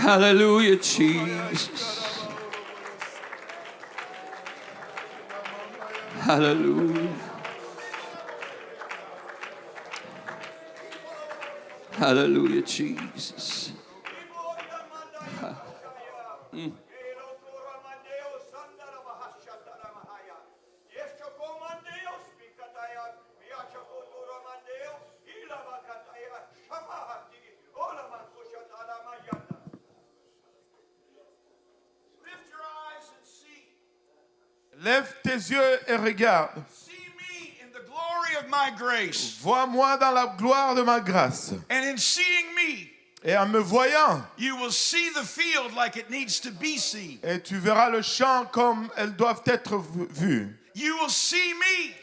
Hallelujah, Jesus. Hallelujah. Hallelujah, Jesus. Lève tes yeux et regarde. See me in the glory of my grace. Vois-moi dans la gloire de ma grâce. And in seeing me, Et en me voyant, you will see the field like it needs to be seen. et tu verras le champ comme elles doivent être vues. You will see me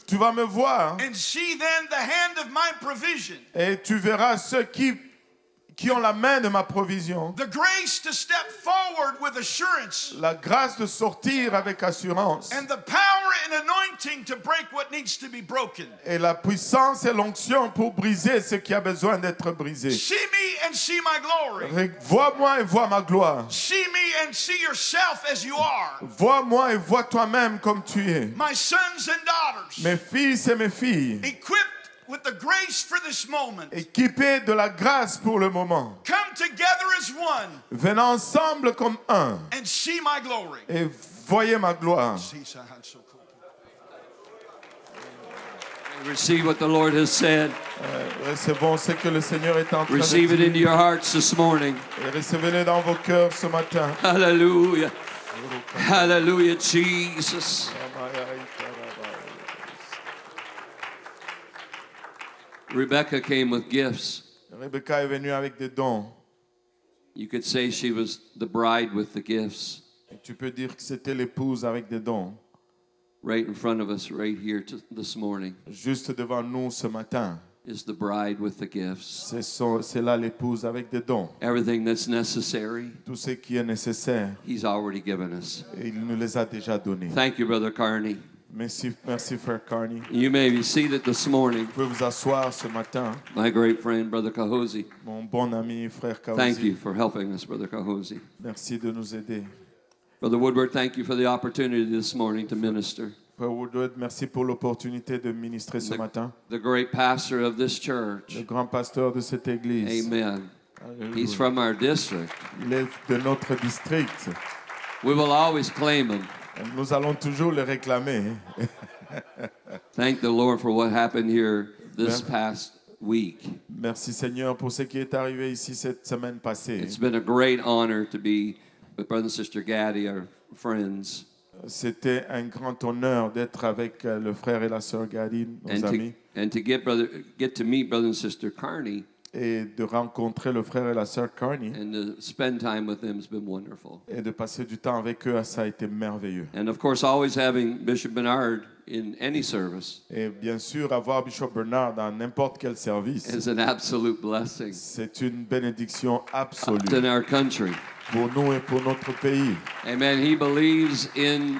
Tu vas me voir and see then the hand of my provision. et tu verras ceux qui ont la main de ma provision. The grace to step forward with assurance. La grâce de sortir avec assurance. And the power and anointing to break what needs to be broken. Et la puissance et l'onction pour briser ce qui a besoin d'être brisé. See me and see my glory. Vois-moi et vois ma gloire. See me and see yourself as you are. Vois-moi et vois toi-même comme tu es. My sons and daughters. Mes fils et mes filles. Equipped with the grace for this moment. Équipés de la grâce pour le moment. Come together as one. Venons ensemble comme un. And see my glory. Et voyez ma gloire. Receive what the Lord has said. Recevons ce que le Seigneur est en train de Receive it dire. into your hearts this morning. Et recevez-le dans vos cœurs ce matin. Hallelujah. Hallelujah, Jesus. Rebecca came with gifts. Rebecca est venue avec des dons. You could say she was the bride with the gifts. Et tu peux dire que c'était l'épouse avec des dons. Right in front of us, right here this morning, Juste devant nous ce matin. is the bride with the gifts. C'est là l'épouse avec des dons. Everything that's necessary, Tout ce qui est nécessaire, He's already given us. et il nous les a déjà donnés. Thank you, Brother Carney. Merci, frère Carney. You may be seated this morning. Vous pouvez vous asseoir ce matin. My great friend, Brother Kahozi. Mon bon ami, frère Thank you Kaozi. for helping us, Brother Kahozi. Merci de nous aider. Brother Woodward, thank you for the opportunity this morning to minister. Frère Woodward, merci pour l'opportunité de ministrer ce matin. The great pastor of this Le church. grand pasteur de cette église. Amen. Alléluia. He's from our district. Il est de notre district. We will always claim him. Nous allons toujours le réclamer. Thank the Lord for what happened here this past week. Merci Seigneur pour ce qui est arrivé ici cette semaine passée. It's been a great honor to be with Brother and Sister Gaddy, our friends, C'était un grand honneur d'être avec le frère et la sœur Gadi, nos amis, and to get to meet Brother and Sister Carney et de rencontrer le frère et la sœur Carney and to spend time with them has been wonderful. et de passer du temps avec eux, ça a été merveilleux. And of course, always having Bishop Bernard in any service Et bien sûr, avoir Bishop Bernard dans n'importe quel service, is an absolute blessing c'est une bénédiction absolue in our country. pour nous et pour notre pays. Amen. He believes in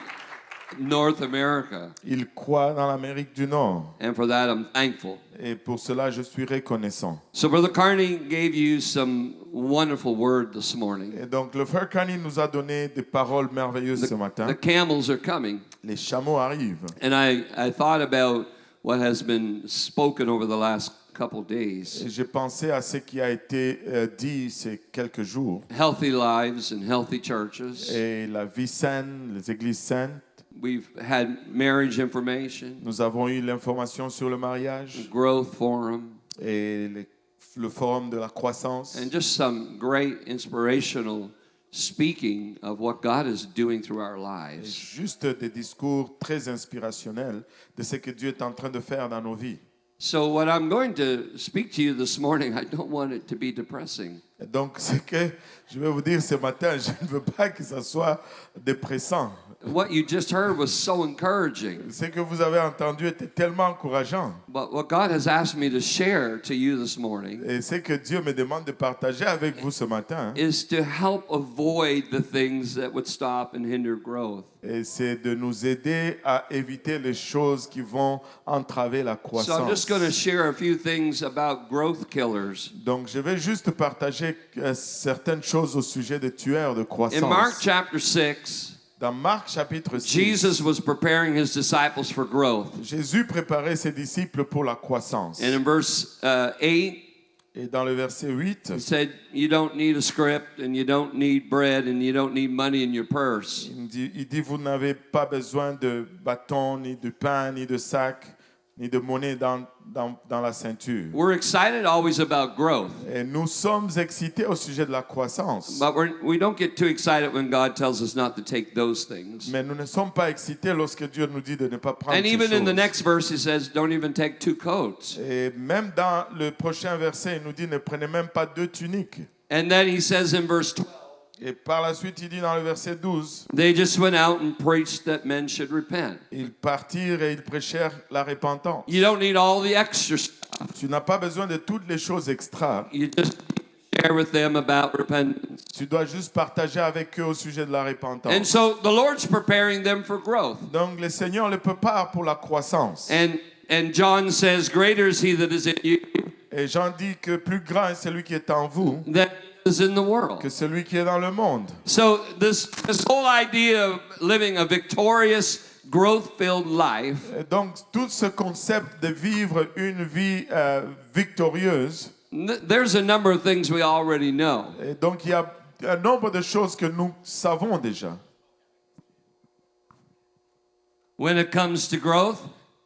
North America, Il croit dans l'Amérique du Nord and for that I'm thankful. et pour cela, je suis reconnaissant. So Brother Carney gave you some wonderful word this morning. Et donc, le frère Carney nous a donné des paroles merveilleuses ce matin. The camels are coming. Les chameaux arrivent. And I thought about what has been spoken over the last couple days. Et j'ai pensé à ce qui a été dit ces quelques jours. Healthy lives and healthy churches. Et la vie saine, les églises saines. We've had marriage information, Nous avons eu l'information sur le mariage growth forum, et le forum de la croissance. and just some great inspirational speaking of what God is doing through our Et lives. juste des discours très inspirationnels de ce que Dieu est en train de faire dans nos vies. So what I'm going to speak to you this morning, I don't want it to be depressing. Et donc, ce que je vais vous dire ce matin, je ne veux pas que ça soit dépressant. What you just heard was so encouraging. Ce que vous avez entendu était tellement encourageant. But what God has asked me to share to you this morning Et ce que Dieu me demande de partager avec vous ce matin, is to help avoid the things that would stop and hinder growth. et c'est de nous aider à éviter les choses qui vont entraver la So I'm just croissance. going to share a few things about growth killers. Donc, je vais juste partager corriger certaines choses au sujet des tueurs de In Mark croissance. chapter 6, Dans Marc chapitre 6, Jesus was preparing his disciples for growth. Jésus préparait ses disciples pour la croissance. And in verse 8, Et dans le verset 8, he said, you don't need a script, and you don't need bread, and you don't need money in your purse. il dit, vous n'avez pas besoin de bâton, ni de pain, ni de sac, ni de monnaie dans la ceinture. We're excited always about growth, Et nous sommes excités au sujet de la croissance. but we don't get too excited when God tells us not to take those things. Mais nous ne sommes pas excités lorsque Dieu nous dit de ne pas prendre And ces even in the choses. next verse, he says, don't even take 2 coats. Et même dans le prochain verset, il nous dit ne prenez même pas 2 tuniques. And then he says in verse 12, Et par la suite, il dit dans le verset 12, they just went out and preached that men should repent. ils partirent et ils prêchèrent la repentance. You don't need all the extra stuff. Tu n'as pas besoin de toutes les choses extra. You just share with them about repentance. Tu dois juste partager avec eux au sujet de la repentance. And so the Lord's preparing them for growth. Donc le Seigneur le prépare pour la croissance. And John says, greater is he that is in you Et Jean dit que plus grand est celui qui est en vous than is in the world. que celui qui est dans le monde. So this whole idea of living a victorious, growth-filled life Et donc tout ce concept de vivre une vie victorieuse, there's a number of things we already know. et donc il y a un nombre de choses que nous savons déjà. When it comes to growth,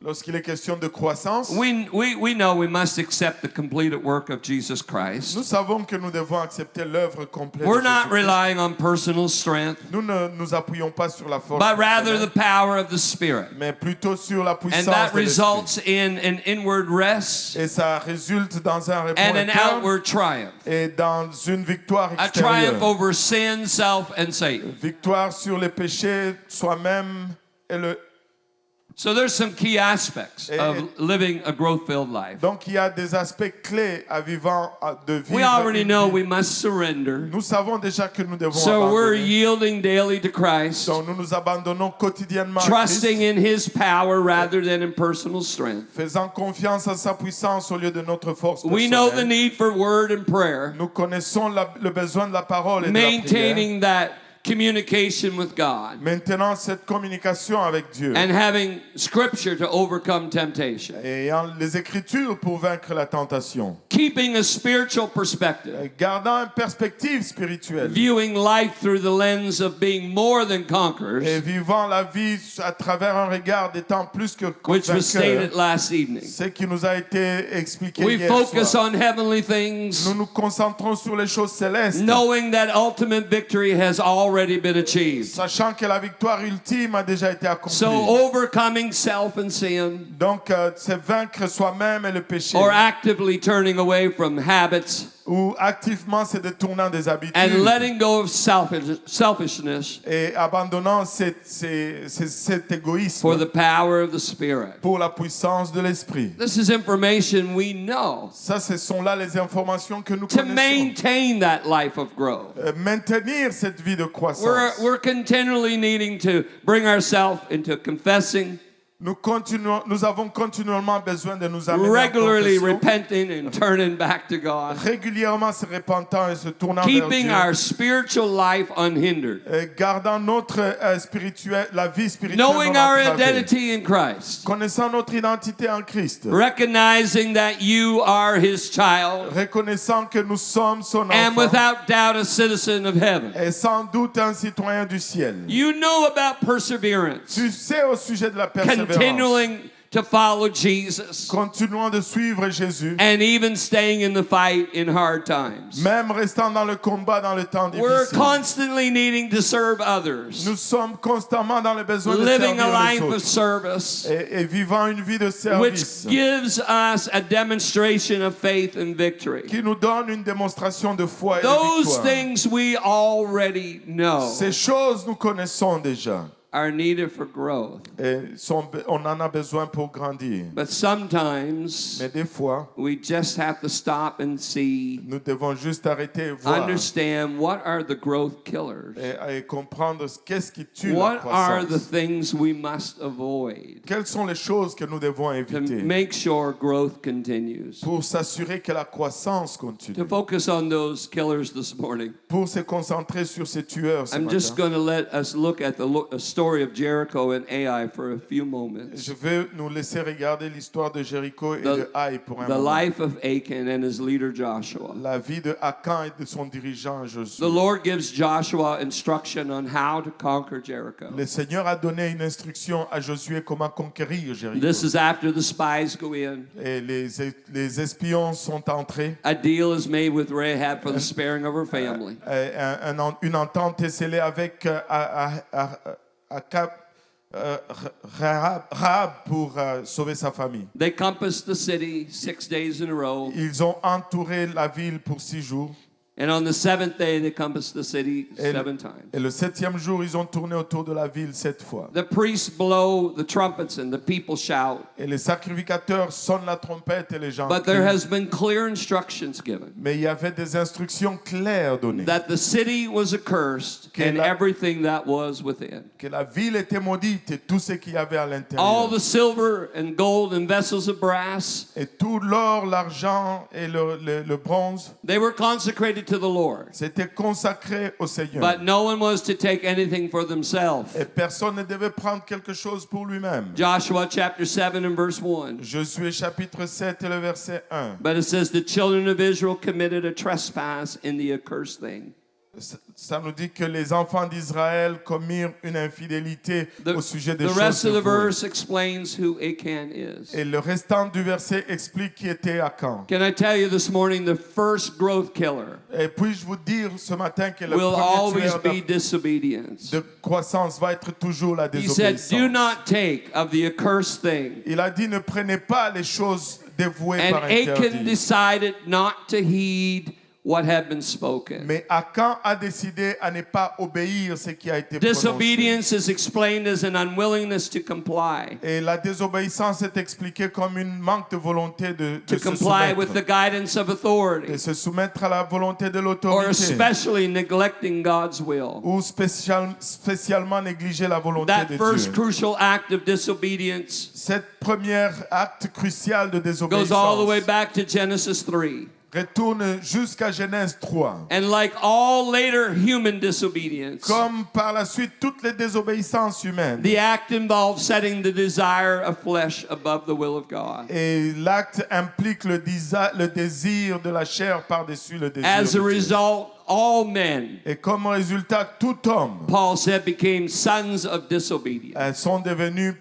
Lorsqu'il est question de croissance, we know we must accept the completed work of Jesus Christ. nous savons que nous devons accepter l'œuvre complète We're de not Jésus-Christ. relying on personal strength, Nous ne nous appuyons pas sur la force but rather the personnelle, power of the Spirit. mais plutôt sur la puissance And that de l'Esprit. results in an inward rest Et ça résulte dans un repos and an interne outward triumph. et dans une victoire A triumph extérieure. over sin, self, and Satan. Victoire sur les péchés, soi-même et le... So there's some key aspects of living a growth-filled life. Donc il y a des aspects clés à vivant, de vivre. We already une know vie. we must surrender. Nous savons déjà que nous devons So we're abandonner. yielding daily to Christ, Donc nous nous abandonnons quotidiennement à trusting Christ, in His power rather than in personal strength. faisant confiance à sa puissance au lieu de notre force We know the personnelle. need for word and prayer, Nous connaissons le besoin de la parole et de la prière. maintaining that communication with God, Maintenant cette communication avec Dieu and having scripture to overcome temptation. et ayant les Écritures pour vaincre la tentation. Keeping a spiritual perspective, Gardant une perspective spirituelle viewing life through the lens of being more than et conquerors, vivant la vie à travers un regard d'étant plus que which was stated vainqueur, last evening. ce qui nous a été expliqué We hier focus soir. on heavenly things, Nous nous concentrons sur les choses célestes, knowing that ultimate victory has already been achieved. sachant que la victoire ultime a déjà été accomplie. So overcoming self and sin, Donc, c'est vaincre soi-même et le péché. or actively turning away from habits Ou activement se détournant des habitudes and letting go of selfishness et abandonnant cet égoïsme for the power of the Spirit. pour la puissance de l'esprit. This is information we know Ça, ce sont là les informations que nous to connaissons. maintain that life of growth. Maintenir cette vie de croissance. We're continually needing to bring ourselves into confessing, Nous avons continuellement besoin de nous amener en regularly confession, repenting and turning back to God, régulièrement se repentant et se tournant vers keeping Dieu, our spiritual life unhindered, et gardant notre la vie spirituelle knowing non our entravée. identity in Christ, Connaissant notre identité en Christ, recognizing that you are His child, reconnaissant que nous sommes son and enfant without doubt a citizen of heaven. et sans doute un citoyen du ciel. You know about perseverance, Tu sais au sujet de la persévérance, continuing to follow Jesus, continuant de suivre Jésus, and even staying in the fight in hard times. même restant dans le combat dans le temps We're difficile. constantly needing to serve others, Nous sommes constamment dans le besoin de living a servir les life of autres service, et vivant une vie de which service gives us a demonstration of faith and victory. qui nous donne une démonstration de foi et de Those victoire. things we already know. Ces choses nous connaissons déjà. are needed for growth. On en a besoin pour grandir. But sometimes Mais des fois, we just have to stop and see, nous devons juste arrêter et voir understand what are the growth killers. et comprendre qu'est-ce qui tue la What are the croissance. things we must avoid Quelles sont les choses que nous devons to éviter make sure growth continues? pour s'assurer que la croissance continue? To focus on those killers this morning, Pour se concentrer sur ces tueurs ce I'm just matin. going to let us look at the story of Jericho and Ai for a few moments. Je vais nous laisser regarder l'histoire de Jéricho et de Haï pour un The moment. life of Achan and his leader Joshua. La vie de Akan et de son dirigeant The Josué. Lord gives Joshua instruction on how to conquer Jericho. Le Seigneur a donné une instruction à Josué comment conquérir Jéricho. This is after the spies go in. Et les espions sont entrés. A deal is made with Rahab for the sparing of her family. Une entente est scellée avec Rahab pour sauver sa famille. They compassed the city 6 days in a row. Ils ont entouré la ville pour 6 jours. And on the seventh day, they compassed the city Et 7 times. le 7e jour, ils ont tourné autour de la ville 7 fois. The priests blow the trumpets and the people shout. Et les sacrificateurs sonnent la trompette et les gens But there crient. has been clear instructions given Mais il y avait des instructions claires données. that the city was accursed and everything that was within. Que la ville était maudite et tout ce qu'il y avait à All l'intérieur. the silver and gold and vessels of brass, Et tout l'or, l'argent et le bronze, they were consecrated to the Lord. c'était consacré au Seigneur. But no one was to take anything for themselves. Et personne ne devait prendre quelque chose pour lui-même. Joshua chapter 7 and verse 1. Josué chapitre 7 et le verset 1. But it says the children of Israel committed a trespass in the accursed thing. Ça nous dit que les enfants d'Israël commirent une infidélité au sujet des The choses rest of the dévouées. verse explains who Achan is. Et le restant du verset explique qui était Akan. Can I tell you this morning, the first growth killer Et puis-je vous dire ce matin que le will premier always tueur be disobedience. de croissance va être toujours la He said, désobéissance. do not take of the accursed thing. Il a dit ne prenez pas les choses dévouées And par Achan interdit. decided not to heed what had been spoken. Mais Akan a décidé à ne pas obéir ce qui a été prononcé. Disobedience is explained as an unwillingness to comply. Et la désobéissance est expliquée comme un manque de volonté de To se comply with the soumettre. guidance of De authority. se soumettre à la volonté de Or l'autorité. especially neglecting God's will. Ou spécialement négliger la volonté That de first Dieu. crucial act of disobedience Cette première acte crucial de goes all the way désobéissance back to Genesis 3. retourne jusqu'à Genèse 3. And like all later human disobedience, Comme par la suite toutes les désobéissances humaines. the act involves setting the desire of flesh above the will of God. Et l'acte implique le désir de la chair par-dessus le désir As a de Dieu. result, all men, Et comme résultat, tout homme Paul said, became sons of disobedience. sont devenus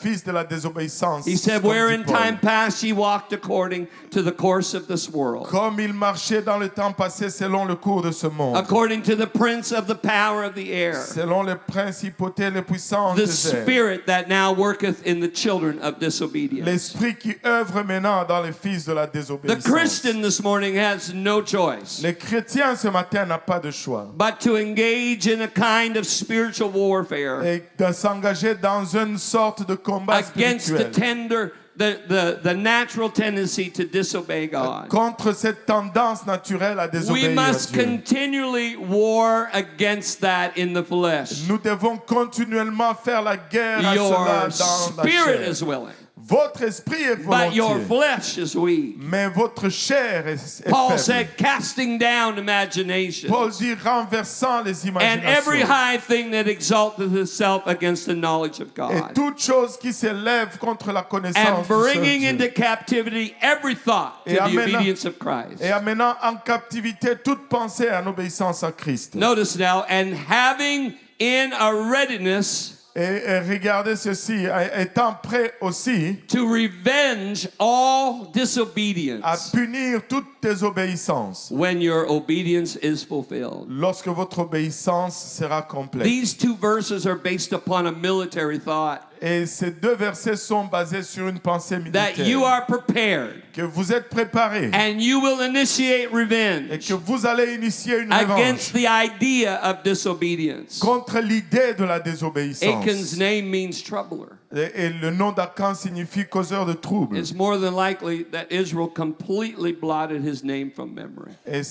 fils de la désobéissance. He said, comme where dit in Paul. time past ye walked according to the course of this world, Comme il marchait dans le temps passé selon le cours de ce monde, according to the prince of the power of the air, selon les principautés, les puissances the des airs. spirit that now worketh in the children of disobedience. L'esprit qui œuvre maintenant dans les fils de la The désobéissance. Christian this morning has no choice Les chrétiens ce matin n'ont pas de choix. but to engage in a kind of spiritual warfare Et de s'engager dans une sorte de combat against spirituel the natural tendency to disobey God. contre cette tendance naturelle à We désobéir à must Dieu. continually war against that in the flesh. Nous devons continuellement faire la guerre à Your cela dans la spirit chair. is willing, Votre esprit est but your volontiers, flesh is weak. mais votre chair est Paul faible. said, casting down imagination Paul dit renversant les and every imaginations high thing that exalteth itself against the knowledge of et God, toute chose qui s'élève contre la connaissance and du seul bringing Dieu. into captivity every thought to Et the amenant- obedience of Christ. Et amenant en captivité toute pensée en obéissance à Christ. Notice now, and having in a readiness Et regardez ceci, étant prêt aussi to revenge all à disobedience punir toute tes obéissances, when your obedience is fulfilled. lorsque votre obéissance sera complète. These two verses are based upon a military thought Et ces deux versets sont basés sur une pensée that you militaire. are prepared Que vous êtes préparés and you will initiate et revenge que vous allez initier une against revanche the idea of disobedience. contre l'idée de la Achan's désobéissance. name means troubler. Et le nom d'Akan signifie causeur de troubles. It's more than likely that Israel completely blotted his name from memory. Et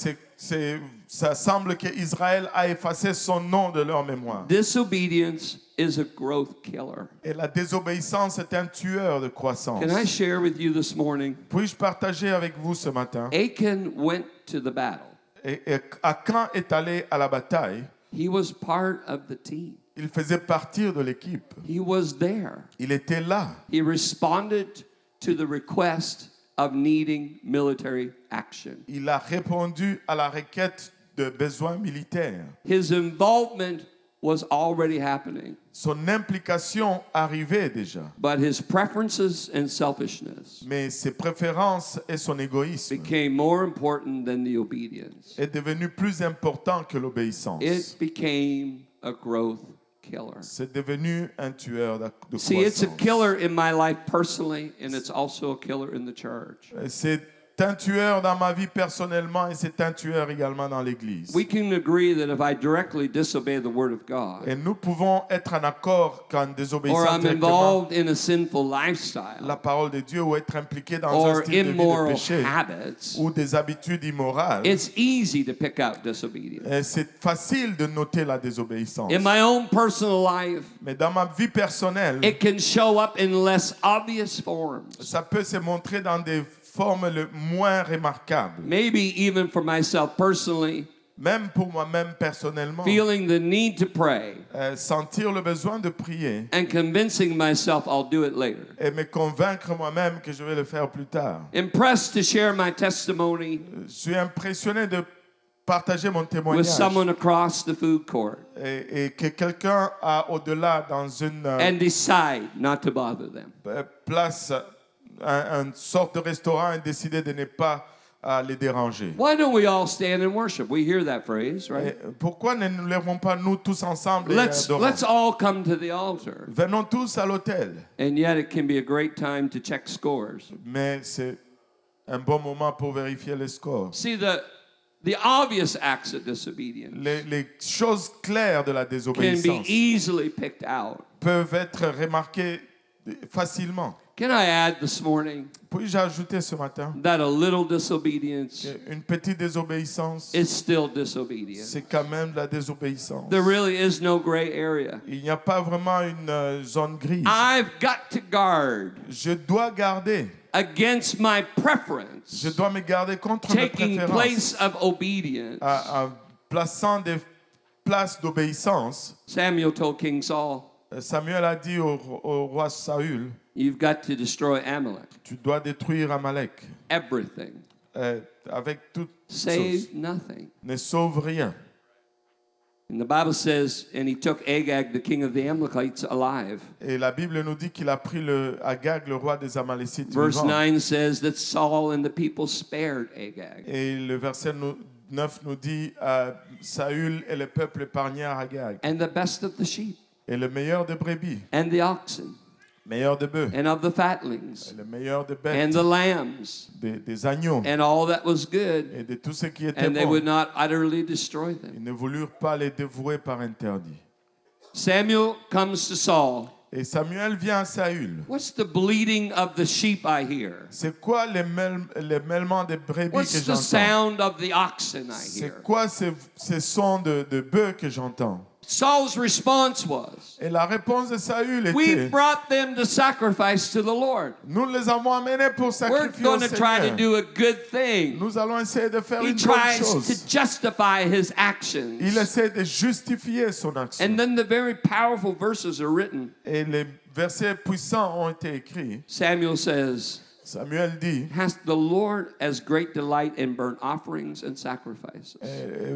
ça semble qu'Israël a effacé son nom de leur mémoire. Disobedience is a growth killer. Et la désobéissance est un tueur de croissance. Can I share with you this morning? Puis-je partager avec vous ce matin? Achan went to the battle. Et Akan est allé à la bataille. He was part of the team. Il faisait partie de l'équipe. He was there. Il était là. He responded to the request of needing military action. Il a répondu à la requête de besoins militaires. His involvement was already happening, Son implication arrivait déjà. but his preferences and selfishness Mais ses préférences et son égoïsme became more important than the obedience. est devenu plus important que l'obéissance. It became a growth killer. C'est devenu un tueur de See, it's a croissance. killer in my life personally, and it's also a killer in the church. C'est un tueur dans ma vie personnellement et c'est un tueur également dans l'Église. We can agree that if I directly disobey the Word of God, Et nous pouvons être en accord qu'en or désobéissant I'm directement involved in a sinful lifestyle, la parole de Dieu ou être impliqué dans un or style de vie de immoral péché habits, ou des habitudes immorales, it's easy to pick out disobedience. c'est facile de noter la désobéissance. In my own personal life, Mais dans ma vie personnelle, it can show up in less obvious forms. ça peut se montrer dans des formes le moins remarquables. Maybe even for myself personally, Même pour moi-même personnellement, feeling the need to pray sentir le besoin de prier and convincing myself I'll do it later. et me convaincre moi-même que je vais le faire plus tard. Impressed to share my testimony Je suis impressionné de partager mon with témoignage someone across the food court et que quelqu'un a au-delà dans une and decide not to bother them. place, une sorte de restaurant et décider de ne pas les déranger. Why don't we all stand and worship? We hear that phrase, right? Et pourquoi ne nous lèvons pas nous tous ensemble et Let's adorons? all come to the altar. Venons tous à l'autel. And yet it can be a great time to check scores. Mais c'est un bon moment pour vérifier les scores. See, the obvious acts of disobedience Les choses claires de la can be désobéissance easily picked out. peuvent être remarquées facilement. Can I add this morning Puis-je ajouter ce matin that a little disobedience une petite désobéissance, is still disobedience? c'est quand même de la désobéissance. There really is no gray area. Il n'y a pas vraiment une zone grise. I've got to guard Je dois garder, against my preference, je dois me garder contre mes taking place préférences of obedience. en plaçant des places d'obéissance. Samuel told King Saul, Samuel a dit au roi Saül, you've got to destroy Amalek. tu dois détruire Amalek Everything. avec toute Save chose. nothing. Ne sauve rien. And the Bible says, and he took Agag, the king of the Amalekites, alive. Et la Bible nous dit qu'il a pris Agag, le roi des Amalécites Verse vivant. 9 says that Saul and the people spared Agag. Et le verset 9 nous dit Saül et le peuple épargnèrent Agag. And the best of the sheep, Et le meilleur des brebis, and the oxen, meilleur des bœufs, and of the fatlings, et le meilleur des and bêtes, the lambs, des agneaux, and all that was good, et de tout ce qui était and they bon. would not utterly destroy them. Ils ne voulurent pas les dévouer par interdit. Samuel comes to Saul. Et Samuel vient à Saül. What's the bleating of the sheep I hear? C'est quoi les mêlements des brebis que What's the j'entends? sound of the oxen I hear? C'est quoi ces sons de bœufs que j'entends? Saul's response was, Et la réponse de Saül we était, brought them to sacrifice to the Lord. nous les avons amenés pour We're sacrifier au going to try to Seigneur. do a good thing. Nous allons essayer de faire He une bonne tries chose. to justify his Il actions. essaie de justifier son action. And then the very powerful verses are written. Et les versets puissants ont été écrits. Samuel says, Samuel dit, hath the Lord as great delight in burnt offerings and sacrifices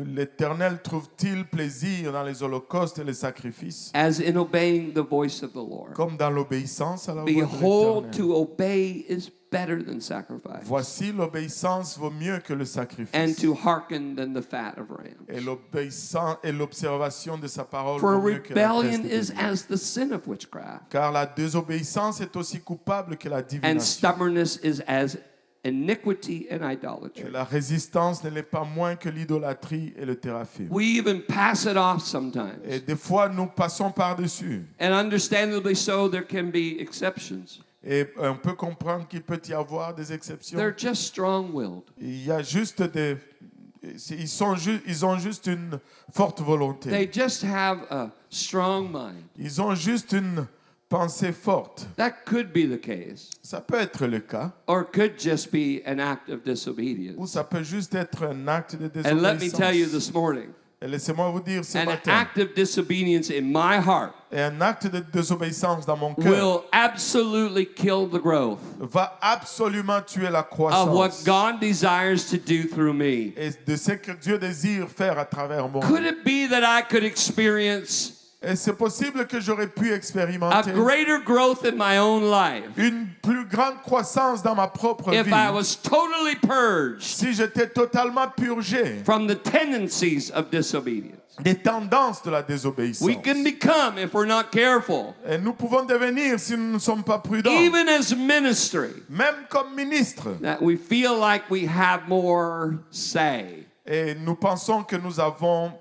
l'Éternel trouve-t-il plaisir dans les holocaustes et les sacrifices, as in obeying the voice of the Lord? comme dans l'obéissance à la voix de Behold, l'Éternel. to obey is better than sacrifice, Voici l'obéissance vaut mieux que le and sacrifice. to hearken than the fat of rams. Et l'obéissance et l'observation de sa parole For vaut mieux que la graisse rebellion de is bélier. as the sin of witchcraft, Car la désobéissance est aussi coupable que la and divination. stubbornness is as iniquity and Et idolatry. la résistance ne l'est pas moins que l'idolâtrie et le théraphime. We even pass it off sometimes. Et des fois, nous passons par-dessus. And understandably so, there can be exceptions. Et on peut comprendre qu'il peut y avoir des exceptions. They're just strong-willed. Il y a juste des... Ils ont juste une forte volonté. They just have a strong mind. Ils ont juste une pensée forte. That could be the case. Ça peut être le cas. Or it could just be an act of disobedience. Ou ça peut juste être un acte de And let me tell you désobéissance. this morning, Et laissez-moi vous dire ce an matin, act of disobedience in my heart et un acte de désobéissance dans mon cœur will absolutely kill the growth va absolument tuer la of what croissance God desires to do through me. et de ce que Dieu désire faire à travers moi. Could it be that I could experience Et c'est possible que j'aurais pu a expérimenter greater growth in my own life une plus grande croissance dans ma propre if vie I was totally purged si j'étais totalement purgé from the tendencies of disobedience? des tendances de la désobéissance. We can become, if we're not careful, Et nous pouvons devenir, si nous ne sommes pas prudents, even as ministry, même comme ministre, that we feel like we have more say, et nous pensons que nous avons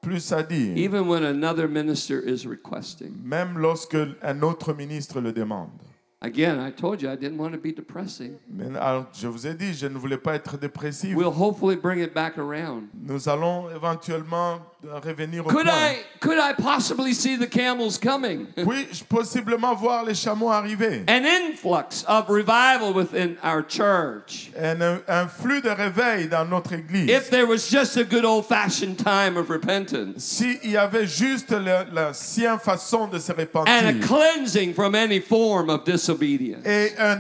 plus à dire, even when another minister is requesting. même lorsque un autre ministre le demande. Again, I told you I didn't want to be depressing. Mais alors, je vous ai dit, je ne voulais pas être dépressif. We'll hopefully bring it back around. Nous allons éventuellement revenir au point. Could I possibly see the camels coming? Puis-je possiblement voir les chameaux arriver? An influx of revival within our church. Un flux de réveil dans notre église. If there was just a good old-fashioned time of repentance S'il y avait juste l'ancienne façon de se and a repentir cleansing from any form of disobedience. et un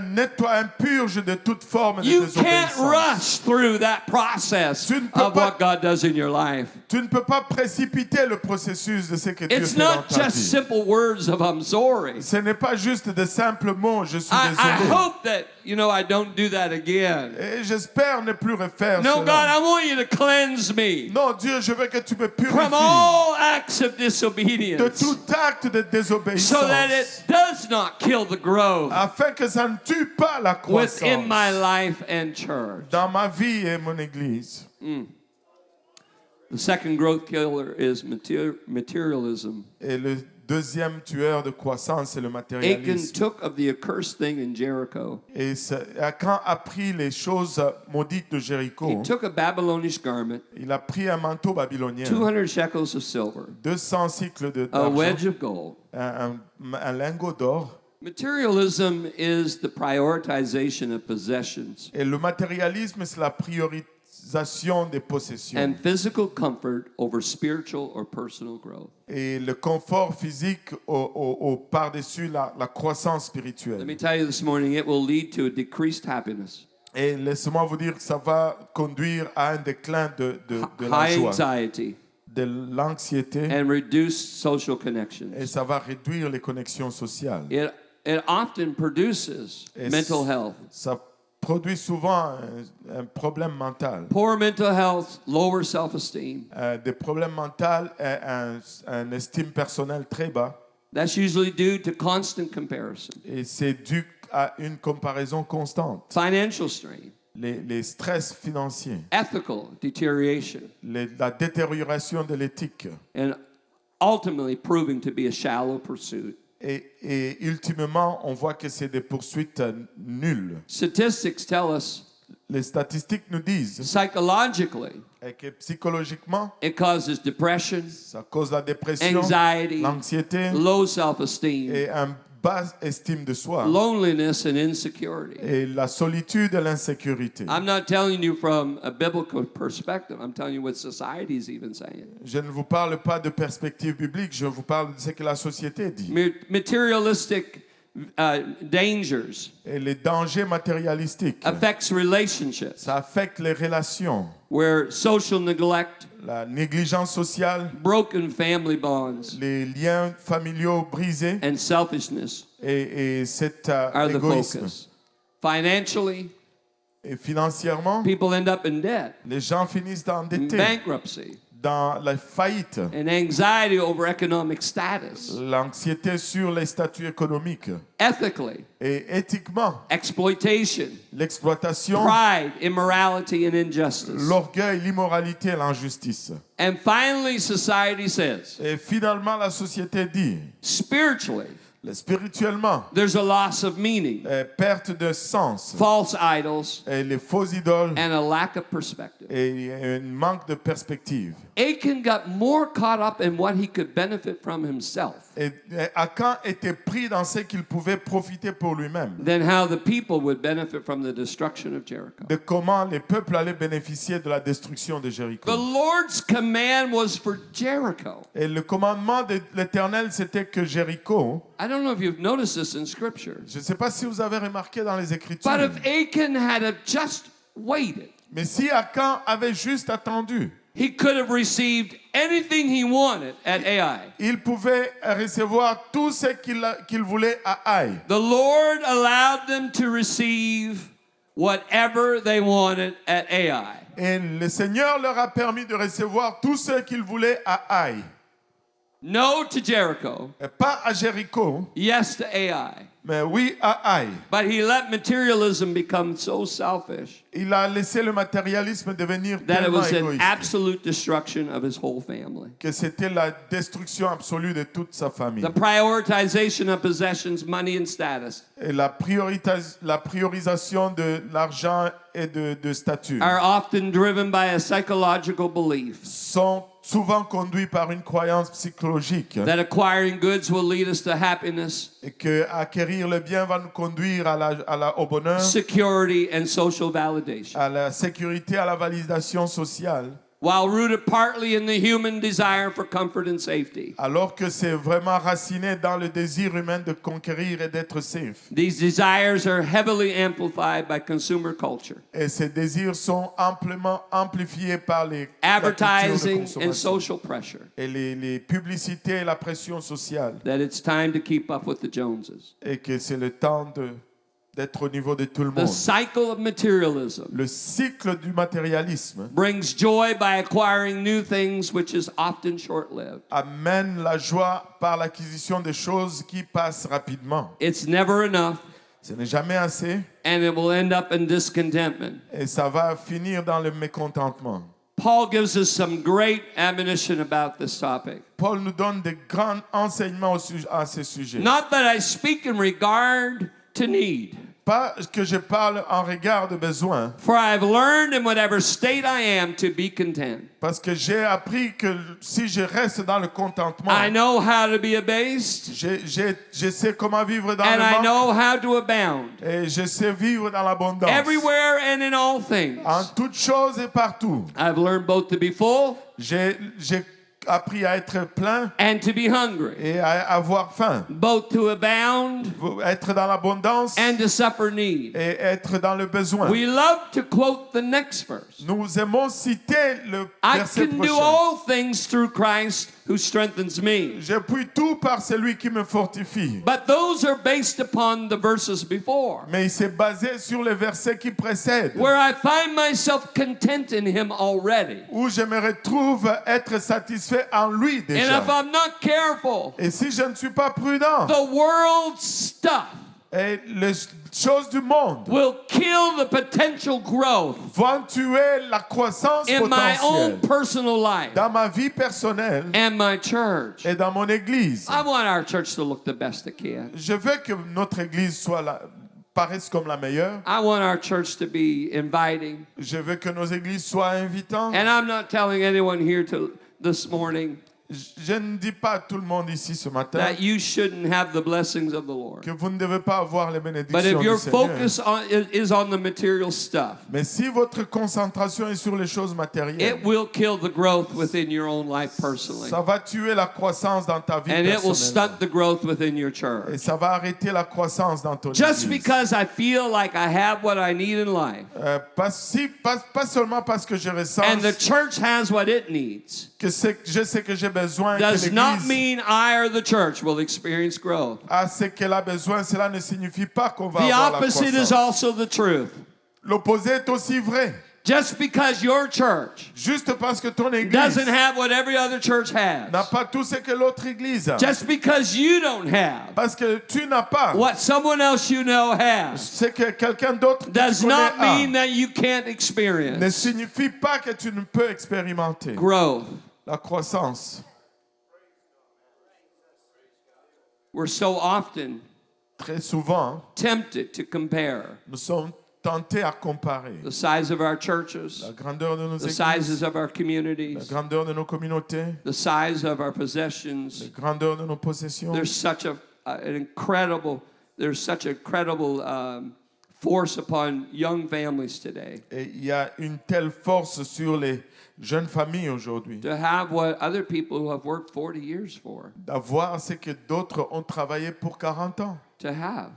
purge de toute forme de You can't désobéissance. rush through that process Tu ne peux of pas- what God does in your life. Tu ne peux pas précipiter le processus de ce que Dieu It's fait dans not ta just vie. simple words of I'm sorry. Ce n'est pas juste de simples mots, je suis I désolé. hope that, I don't do that again. Et j'espère ne plus refaire No, God, cela. I want you to cleanse me Non, Dieu, je veux que tu me from purifies all acts of de disobedience tout acte de désobéissance so that it does not kill the growth afin que ça ne tue pas la croissance within my life and church. dans ma vie et mon église. The second growth killer is materialism. Et le deuxième tueur de croissance, c'est le Achan matérialisme. took of the accursed thing in Jericho. Et Achan a pris les choses maudites de Jéricho. He took a Babylonish garment, Il a pris un manteau babylonien, 200 shekels of silver, 200 cycles a d'argent, wedge of gold. un lingot d'or. Materialism is the prioritization of possessions Et le matérialisme, c'est la priorisation des possessions. and physical comfort over spiritual or personal growth. Et le confort physique par-dessus la croissance Let spirituelle. me tell you this morning, it will lead to a decreased happiness, Et laissez-moi vous dire que ça va conduire à un déclin de la high joie, anxiety, de l'anxiété, and reduced social et connections. ça va réduire les connexions sociales. It often produces Et mental health. Ça produit souvent un problème mental. Poor mental health, lower self-esteem. Des problèmes mentaux et un estime personnelle très bas. That's usually due to constant comparison. Et c'est dû à une comparaison constante. Financial strain, Les stress financiers, ethical deterioration, la détérioration de l'éthique. and ultimately proving to be a shallow pursuit. Et ultimement, on voit que c'est des poursuites nulles. Statistics tell us Les statistiques nous disent psychologically que psychologiquement, it causes depression, ça cause la dépression, anxiety, l'anxiété low self-esteem, et une basse estime de soi. loneliness, and insecurity. Et la solitude et l'insécurité. I'm not telling you from a biblical perspective. I'm telling you what society is even saying. Je ne vous parle pas de perspective biblique, je vous parle de ce que la société dit. Materialistic dangers Et les dangers matérialistiques, affects relationships ça affecte les relations, where social neglect, la négligence sociale, broken family bonds, les liens familiaux brisés and selfishness et cet are the égoïsme focus. Financially, Et financièrement, people end up in debt, les gens finissent in endettés, bankruptcy, dans la faillite, and anxiety over economic status. l'anxiété sur les statuts économiques. Ethically, Et éthiquement, exploitation, l'exploitation, pride, immorality, and injustice. l'orgueil, l'immoralité et l'injustice. And finally, society says, Et finalement, la société dit, spiritually, spirituellement, there's a loss of meaning, perte de sens, false idols, et les faux idoles, and a lack of perspective. et un manque de perspective. Achan got more caught up in what he could benefit from himself Et Akan était pris dans ce qu'il pouvait profiter pour lui-même, than how the people would benefit from the destruction of Jericho. de comment les peuples allaient bénéficier de la destruction de Jéricho. The Lord's command was for Jericho. Et le commandement de l'Éternel, c'était que Jéricho, I don't know if you've noticed this in Scripture, je ne sais pas si vous avez remarqué dans les Écritures, but if Achan had have just waited, mais si Akan avait juste attendu, he could have received anything he wanted at Ai. il pouvait recevoir tout ce qu'il voulait à Haï. The Lord allowed them to receive whatever they wanted at Ai. Et le Seigneur leur a permis de recevoir tout ce qu'ils voulaient à Haï. No to Jericho, Et pas à Jéricho, yes to Ai. mais oui à Haï. But he let materialism become so selfish Il a laissé le matérialisme devenir that it tellement was an égoïste absolute destruction of his whole family. que c'était la destruction absolue de toute sa famille. The prioritization of possessions, money, and status Et la priorisation de l'argent et de statut are often driven by a psychological belief sont souvent conduits par une croyance psychologique that acquiring goods will lead us to happiness, et que acquérir le bien va nous conduire au bonheur, security, and social validation. à la sécurité, à la validation sociale, While rooted partly in the human desire for comfort and safety, alors que c'est vraiment raciné dans le désir humain de conquérir et d'être safe. these desires are heavily amplified by consumer culture, Et ces désirs sont amplement amplifiés par la culture de advertising, and consommation social pressure. et les publicités et la pression sociale. That it's time to keep up with the Joneses. Et que c'est le temps d'être au niveau de tout le The monde. cycle of materialism Le cycle du matérialisme brings joy by acquiring new things, which is often short-lived. amène la joie par l'acquisition des choses qui passent rapidement. It's never enough, Ce n'est jamais assez and it will end up in discontentment. et ça va finir dans le mécontentement. Paul gives us some great admonition about this topic. Paul nous donne de grands enseignements à ce sujet. Not that I speak in regard to need, Pas que je parle en regard de besoin, for I've learned in whatever state I am to be content. parce que j'ai appris que si je reste dans le contentement, I know how to be abased, je sais comment vivre dans and I le know manque how to abound. et je sais vivre dans l'abondance. Everywhere and in all things. En toutes choses et partout. I've learned both to be full J'ai appris à être plein and to be hungry, et à avoir faim. both to abound Être dans l'abondance and to suffer need. et être dans le besoin. We love to quote the next verse. Nous aimons citer le I verset can do prochain. all things through Christ who strengthens me. Je puis tout par celui qui me fortifie. But those are based upon the verses before, Mais il s'est basé sur les versets qui précèdent, where I find myself content in Him already. où je me retrouve être satisfait en lui And déjà. if I'm not careful, Et si je ne suis pas prudent, the world's stuff et les choses du monde will kill the potential growth vont tuer la croissance in my own potentielle personal life dans ma vie personnelle and my church. et dans mon église. I want our church to look the best it can. Je veux que notre église paraisse comme la meilleure. I want our church to be inviting. Je veux que nos églises soient invitantes. And I'm not telling anyone here this morning Je ne dis pas à tout le monde ici ce matin that you shouldn't have the blessings of the Lord. que vous ne devez pas avoir les But bénédictions if your du Seigneur. focus is on the material stuff, Mais si votre concentration est sur les choses matérielles, it will kill the growth within your own life personally. ça va tuer la croissance dans ta vie And it will personnelle. stunt the growth within your Et church. ça va arrêter la croissance dans ton Just église. because I feel like I have what I need in life, Pas seulement parce que je ressens and the church has what it needs, je sais que j'ai besoin, que does not l'Église mean I or the church will experience growth. a ce qu'elle a besoin. Cela ne signifie pas qu'on va The avoir la opposite is croissance. also the truth. L'opposé est aussi vrai. Just because your church Juste parce que ton église doesn't have what every other church n'a has, pas tout ce que l'autre église a. just because you don't have Parce que tu n'as pas what someone else you know has, ce que quelqu'un d'autre que does tu connais not a, mean that you can't ne experience signifie pas que tu ne peux expérimenter growth. la croissance. We're so often Très souvent, tempted to compare nous sommes tentés à comparer the size of our churches, la grandeur de nos the églises, sizes of our la communities, grandeur de nos communautés, the size of our la possessions. grandeur de nos possessions. There's such there's such incredible force upon young families today Et il y a une telle force sur les jeunes familles aujourd'hui to have what other people who have worked 40 years for d'avoir ce que d'autres ont travaillé pour 40 ans, to have.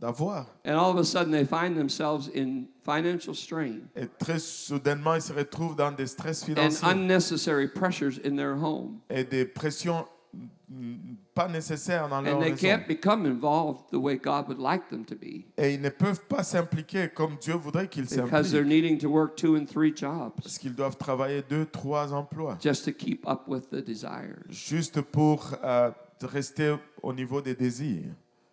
d'avoir. And all of a sudden they find themselves in financial strain Et très soudainement, ils se retrouvent dans des stress and financiers unnecessary pressures in their home. et des pressions pas nécessaires dans leur And they maison. can't become involved the way God would like them to be Et ils ne peuvent pas s'impliquer comme Dieu voudrait qu'ils because they're s'impliquent. needing to work 2 and 3 jobs Parce qu'ils doivent travailler 2, 3 emplois just to keep up with the desires. juste pour rester au niveau des désirs.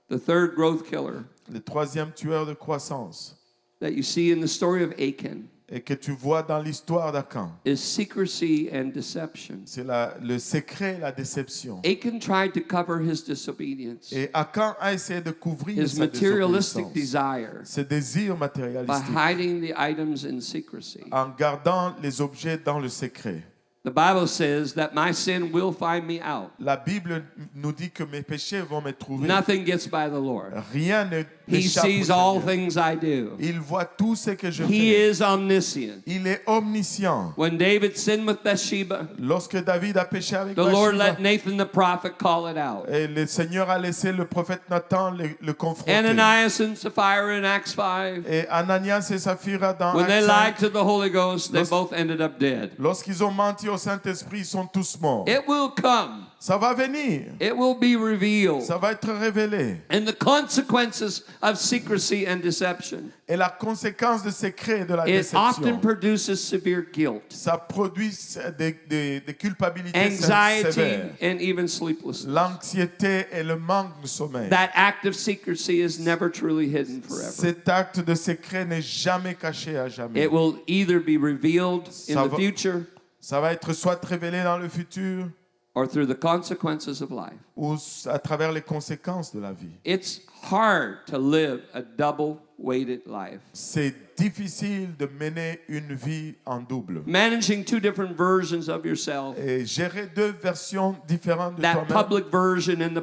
The third growth killer Le troisième tueur de croissance that you see in the story of Achan et que tu vois dans l'histoire d'Akan, is secrecy and deception. c'est le secret et la déception. Achan tried to cover his disobedience, Et Akan a essayé de couvrir his sa materialistic désobéissance, desire, ses désirs by matérialistiques, hiding the items in secrecy. en gardant les objets dans le secret. The Bible says that my sin will find me out. La Bible nous dit que mes péchés vont me trouver. Nothing gets by the Lord. Rien ne He n'échappe au sees all Seigneur. things I do. Il voit tout ce que je He fais. is omniscient. Il est omniscient. When David sinned with Bathsheba, Lorsque David a péché avec the Lord Bathsheba, let Nathan the prophet call it out. et le Seigneur a laissé le prophète Nathan le confronter. Ananias and Sapphira in Acts 5, Et Ananias et Saphira dans when they Actes lied 5, to the Holy Ghost, they Los- both ended up dead. lorsqu'ils ont menti au Saint-Esprit, ils sont tous morts. It will come. Ça va venir. It will be revealed. Ça va être révélé. And the consequences of secrecy and deception, Et la conséquence de secret et de la it often déception, produces severe guilt, ça produit des culpabilités anxiety, sévères. and even sleeplessness. L'anxiété et le manque de sommeil. That act of secrecy is never truly hidden forever. Cet acte de secret n'est jamais caché à jamais. It will either be revealed in Ça the va- future Ça va être soit révélé dans le futur or through the consequences of life. ou à travers les conséquences de la vie. It's hard to live a double-weighted life. C'est difficile de mener une vie en double. Managing 2 different versions of yourself, Et gérer 2 versions différentes de that toi-même. public version and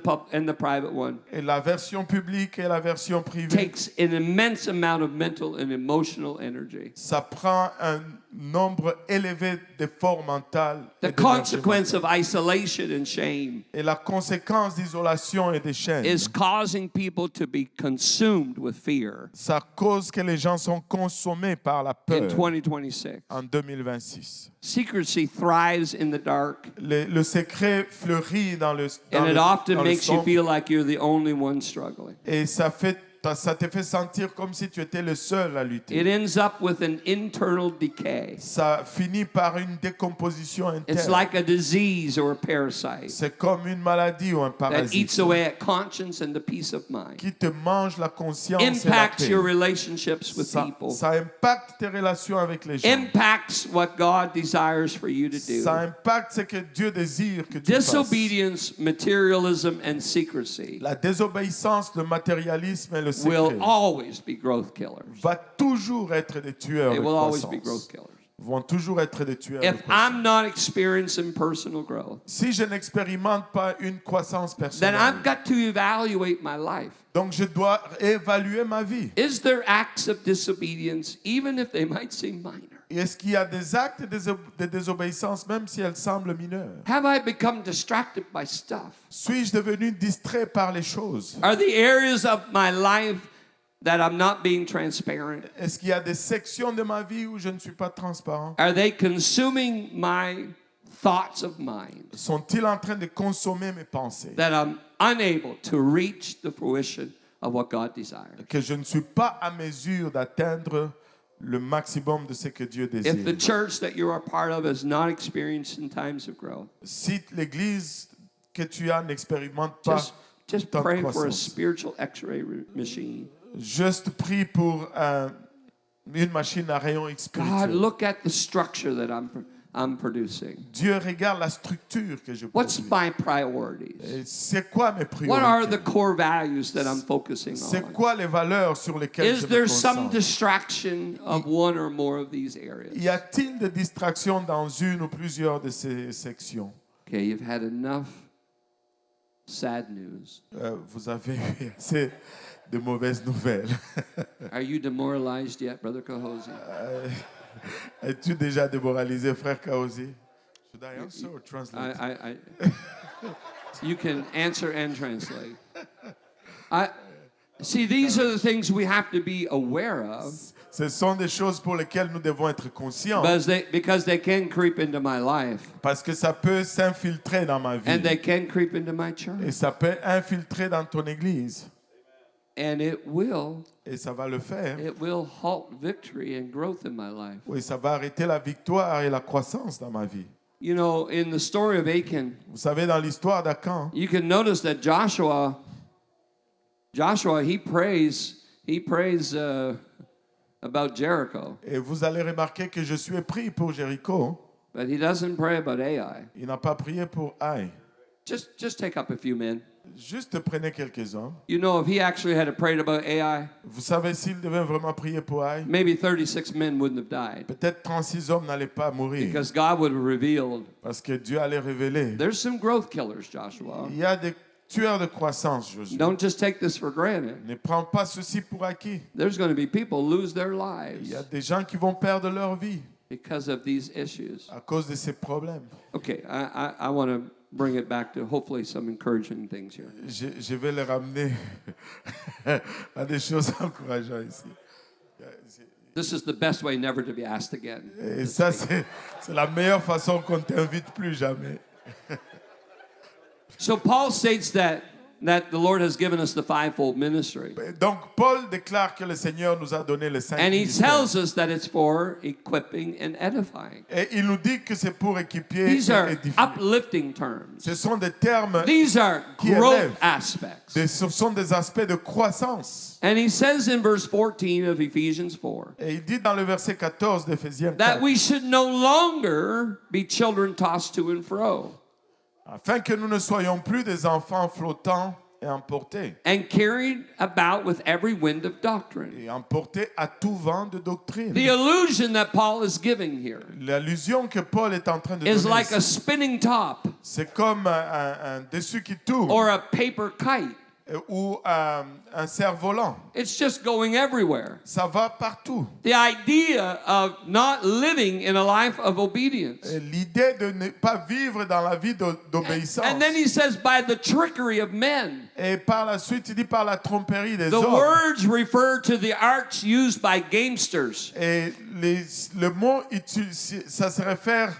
the private one, Et la version publique et la version privée. takes an immense amount of mental and emotional energy. Ça prend un nombre élevé d'efforts mentaux The et d'énergie consequence mentale. of isolation and shame Et la conséquence d'isolation et des chaînes, is causing people to be consumed with fear ça cause que les gens sont consommés par la in peur 2026. en 2026. Secrecy thrives in the dark, Le secret fleurit dans le and it often dans le makes you sombre, feel like you're the only one struggling. et ça te fait sentir comme si tu étais le seul à lutter. It ends up with an internal decay. Ça finit par une décomposition It's interne. like a disease or a parasite C'est comme une maladie ou un that eats parasite away at conscience and the peace of mind. qui te mange la conscience et la Impacts paix. your relationships with people. Ça impacte tes relations avec les gens. Impacts what God desires for you to do. Ça impacte ce que Dieu désire que tu fasses. Disobedience, materialism, and secrecy La désobéissance, le matérialisme et le will secret always be growth killers. va toujours être des tueurs They de will always be growth croissance. killers. Vont toujours être des tueurs de If croissance. I'm not experiencing personal growth, Si je n'expérimente pas une croissance then personnelle, I've got to evaluate my life. donc je dois évaluer ma vie. Is there acts of disobedience, even if they might seem minor? Est-ce qu'il y a des actes de désobéissance, même si elles semblent mineures? Have I become distracted by stuff? Suis-je devenu distrait par les choses? Are the areas of my life that I'm not being transparent? Est-ce qu'il y a des sections de ma vie où je ne suis pas transparent? Are they consuming my thoughts of mine sont-ils en train de consommer mes pensées? that I'm unable to reach the fruition of what God desires? Que je ne suis pas à mesure d'atteindre le maximum de ce que Dieu If the désire. church that you are part of is not experiencing times of growth, Si l'église que tu as n'expérimente pas just tant de pray for a croissance, spiritual x-ray machine. juste prie pour une machine à rayon God, spirituel. look at the structure that I'm producing. Dieu regarde la structure que je What's produis. my priorities? Et c'est quoi mes What are the priorités? core values that I'm focusing C'est on? quoi les valeurs sur lesquelles Is je me there some concentre? distraction of one or more of these areas? Y a-t-il des distractions dans une ou plusieurs de ces sections? Okay, you've had enough sad news. Vous avez eu assez de mauvaises nouvelles. Are you demoralized yet, Brother Kahosi? Es-tu déjà démoralisé, frère Kaosi? Should I answer or translate? You can answer and translate. See, these are the things we have to be aware of Ce sont des choses pour lesquelles nous devons être conscients because they can creep into my life parce que ça peut s'infiltrer dans ma and they vie can creep into my et church. ça peut infiltrer dans ton église And it will et ça va le faire. halt victory and growth in my life. Oui, ça va arrêter la victoire et la croissance dans ma vie. You know, in the story of Achan, Vous savez, dans l'histoire d'Akan, you can notice that Joshua, he prays about Jericho, et vous allez remarquer que je suis pris pour Jéricho. but he doesn't pray about Ai. Il n'a pas prié pour Aïe. Just take up a few men. Juste prenez quelques hommes. You know, if he actually had prayed about Ai, Vous savez, s'il devait vraiment prier pour Aïe, maybe 36 men wouldn't have died peut-être 36 hommes n'allaient pas mourir because God would have revealed parce que Dieu allait révéler. there's some growth killers, Joshua. Il y a des tueurs de croissance, Josué. Don't just take this for granted. Ne prends pas ceci pour acquis. There's going to be people lose their Il lives y a des gens qui vont perdre leur vie because of these issues. à cause de ces problèmes. Okay, I want to bring it back to hopefully some encouraging things here. Je vais les ramener à des choses encourageantes ici. This is the best way never to be asked again. Et ça, c'est la meilleure façon qu'on ne t'invite plus jamais. So Paul states that the Lord has given us the fivefold ministry. Donc, Paul déclare que le Seigneur nous a donné les 5 And he ministères. tells us that it's for equipping and edifying. Et il nous dit que c'est pour équiper These et are édifier. uplifting terms. Ce sont des termes, These are qui growth élèvent. aspects. ce sont des aspects de croissance. And he says in verse 14 of Ephesians 4 Et il dit dans le verset 14 d'Éphésiens that 4, we should no longer be children tossed to and fro afin que nous ne soyons plus des enfants flottants et emportés. and carried about with every wind of doctrine. Et emportés à tout vent de doctrine. The illusion that Paul is giving here L'allusion que Paul est en train de is donner, like a spinning top c'est comme un dessus qui tourne or a paper kite. ou un cerf-volant. It's just going everywhere. Ça va partout. The idea of not living in a life of obedience. Et l'idée de ne pas vivre dans la vie d'obéissance. And then he says, by the trickery of men. Et par la suite, il dit par la tromperie des The hommes. words refer to the arts used by gamesters, Et le mot, ça se réfère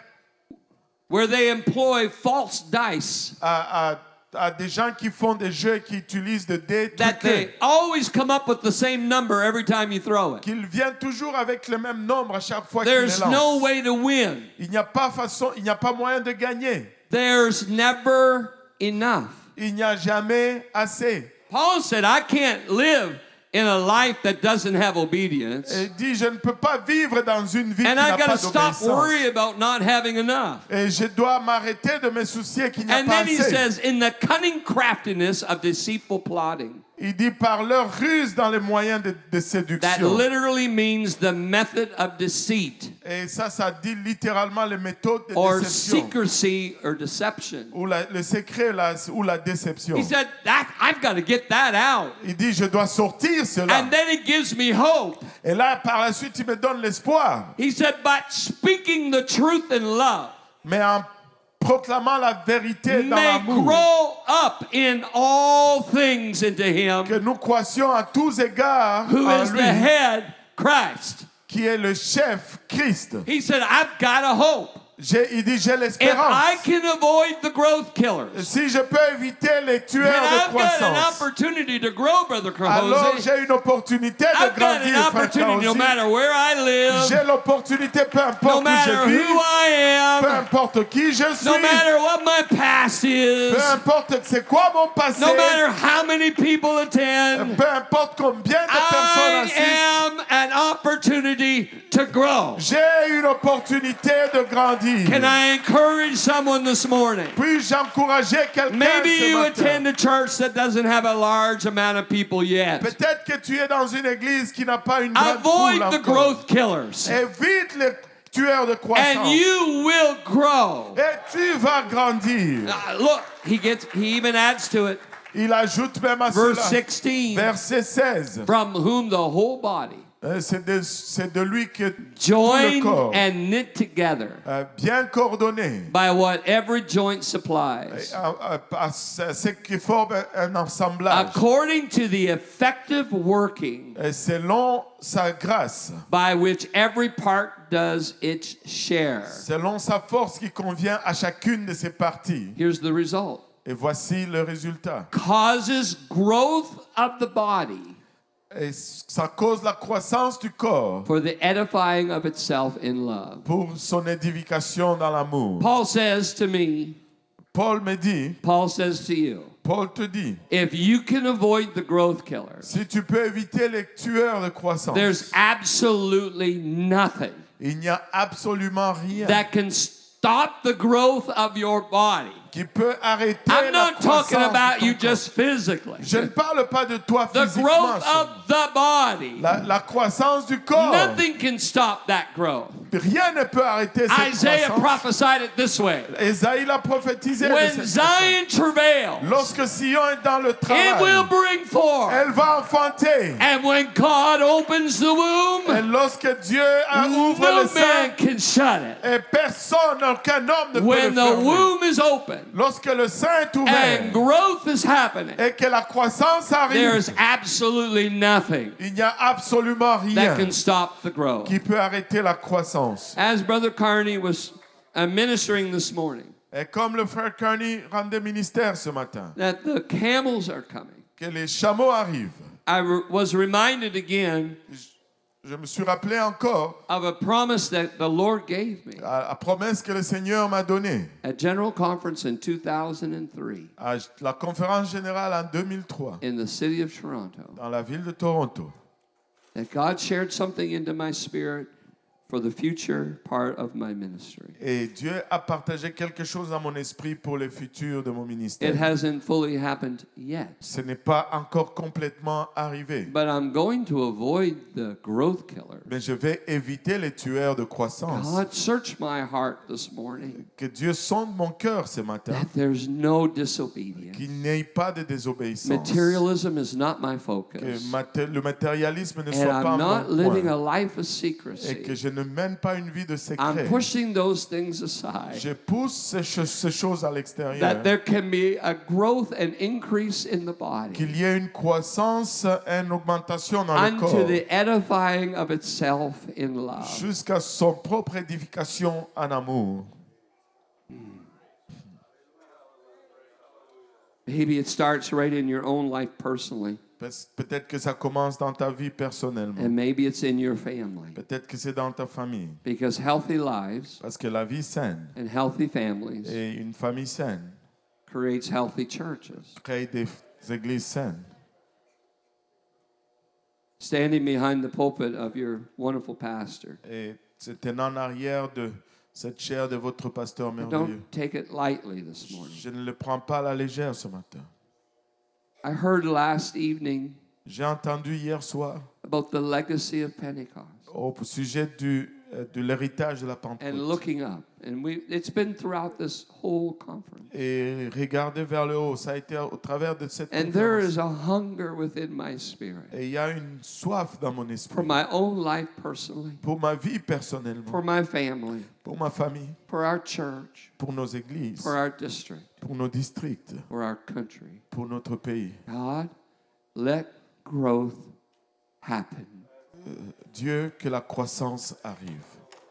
where they employ false dice à des gens qui font des jeux qui utilisent des dés that they truqués. always come up with the same number every time you throw it. Qu'ils viennent toujours avec le même nombre à chaque fois qu'ils les There's no lancent. way to win. Il n'y a pas moyen de gagner. There's never enough. Il n'y a jamais assez. Paul said, I can't live in a life that doesn't have obedience. Et il dit, je ne peux pas vivre dans une vie qui And n'a I got pas to stop d'obéissance. worrying about not having enough. Et je dois m'arrêter de me soucier qu'il n'y a And pas then he assez. says, in the cunning craftiness of deceitful plotting. Il dit par leur ruse dans les moyens de That séduction. literally means the method of deceit Et ça dit littéralement les méthodes de or déception. secrecy or deception. Ou le secret ou la déception. He said, I've got to get that out. Il dit, je dois sortir cela. And then it gives me hope. Et là, par la suite, il me donne l'espoir. He said, but speaking the truth in love Mais en proclamant la vérité dans may l'amour, grow up in all things into him que nous croissions à tous égards who en is lui, the head, Christ. qui est le chef Christ. He said, I've got a hope. Il dit, j'ai If I l'espérance. can avoid the growth killers, Si je peux éviter les then tueurs de I've got an croissance, opportunity to grow, Brother alors Crahose. j'ai une opportunité de I've got grandir, an frère opportunity no Kaosi. matter where I live, J'ai l'opportunité, peu no importe où matter je vis, who I peu am, importe qui je suis, no matter what my past is, peu importe c'est quoi mon passé, no matter how many people attend, peu importe combien de personnes I assistent, am an opportunity to grow. j'ai une opportunité de grandir. Can I encourage someone this morning? Puis-je encourager quelqu'un Maybe ce you matin? attend a church that doesn't have a large amount of people yet. Peut-être que tu es dans une église qui n'a pas une grande foule Avoid the encore. growth killers, Évite les tueurs de and croissance. you will grow. Et tu vas grandir. Look, he even adds to it. Il ajoute même à Verse cela. 16, Verset 16. from whom the whole body, C'est de lui que tout le joined corps, and knit together bien coordonné, by what every joint supplies, ce qui forme un assemblage, according to the effective working selon sa grâce, by which every part does its share. selon sa force qui convient à chacune de ses parties. Here's the result. Et voici le résultat. Causes growth of the body Et ça cause la croissance du corps for the edifying of itself in love. pour son édification dans l'amour. Paul says to me, Paul me dit, Paul says to you, Paul te dit, if you can avoid the growth killers, si tu peux éviter les tueurs de croissance, there's absolutely nothing il n'y a absolument rien that can stop the growth of your body. qui peut arrêter I'm la not croissance talking about de ton you corps. just physically. Je ne parle pas de toi The physiquement. growth seulement. of the body. La croissance du corps. Nothing can stop that growth. Rien ne peut arrêter cette Isaiah croissance. prophesied it this way. Esaïe l'a prophétisé de When cette Zion travails, façon. Lorsque Sion est dans le it will travail, bring forth. elle va enfanter. And when God opens the Et womb, lorsque Dieu ouvre no le sein, man can shut it. et personne, aucun homme ne peut When le the fermer. womb is open Lorsque le sein est and ouvert growth is happening, et que la croissance arrive, there's absolutely nothing il n'y a absolument that rien can stop the growth. qui peut arrêter la croissance. As Brother Carney was ministering this morning, Et comme le frère Kearney rendait ministère ce matin, that the camels are coming, que les chameaux arrivent, I was reminded again je me suis rappelé encore of a promise that the Lord gave me à la promesse que le Seigneur m'a donnée at General Conference in 2003 à la conférence générale en 2003 in the city of Toronto. dans la ville de Toronto. That God shared something into my spirit for the future part of my ministry. Et Dieu a partagé quelque chose dans mon esprit pour le futur de mon It ministère. hasn't fully happened yet, Ce n'est pas encore complètement arrivé, but I'm going to avoid the growth killer. mais je vais éviter les tueurs de croissance. God, search my heart this morning Que Dieu sonde mon cœur ce matin, that there's no disobedience. qu'il n'y ait pas de désobéissance, Materialism is not my que focus, le matérialisme ne and soit pas I'm not mon living a point, life of et que secrecy. je ne mène pas une vie de I'm secret. pushing those things aside, Je pousse ces choses à l'extérieur. that there can be a growth and increase in the body Qu'il y ait une croissance, une augmentation dans le unto corps, the edifying of itself in love. jusqu'à son propre édification en amour. Maybe it starts right in your own life personally, Peut-être que ça commence dans ta vie personnellement. and maybe it's in your family. Peut-être que c'est dans ta famille. Because healthy lives Parce que la vie saine and healthy families et une famille saine creates healthy churches. crée des églises saines. Standing behind the pulpit of your wonderful pastor, Et c'est en arrière de cette chair de votre pasteur merveilleux. don't take it lightly this morning. Je ne le prends pas à la légère ce matin. I heard last evening J'ai entendu hier soir about the legacy of Pentecost au sujet de l'héritage de la and Pentecôte. looking up. And it's been throughout this whole conference. Et regarder vers le haut, ça a été au travers de cette And there conférence. is a hunger within my spirit Et il y a une soif dans mon for esprit. my own life personally, Pour ma vie personnellement, for my family, pour ma famille, for our church, pour nos églises, for our district, pour nos districts, for our country. pour notre pays. God, let growth happen. Dieu, que la croissance arrive.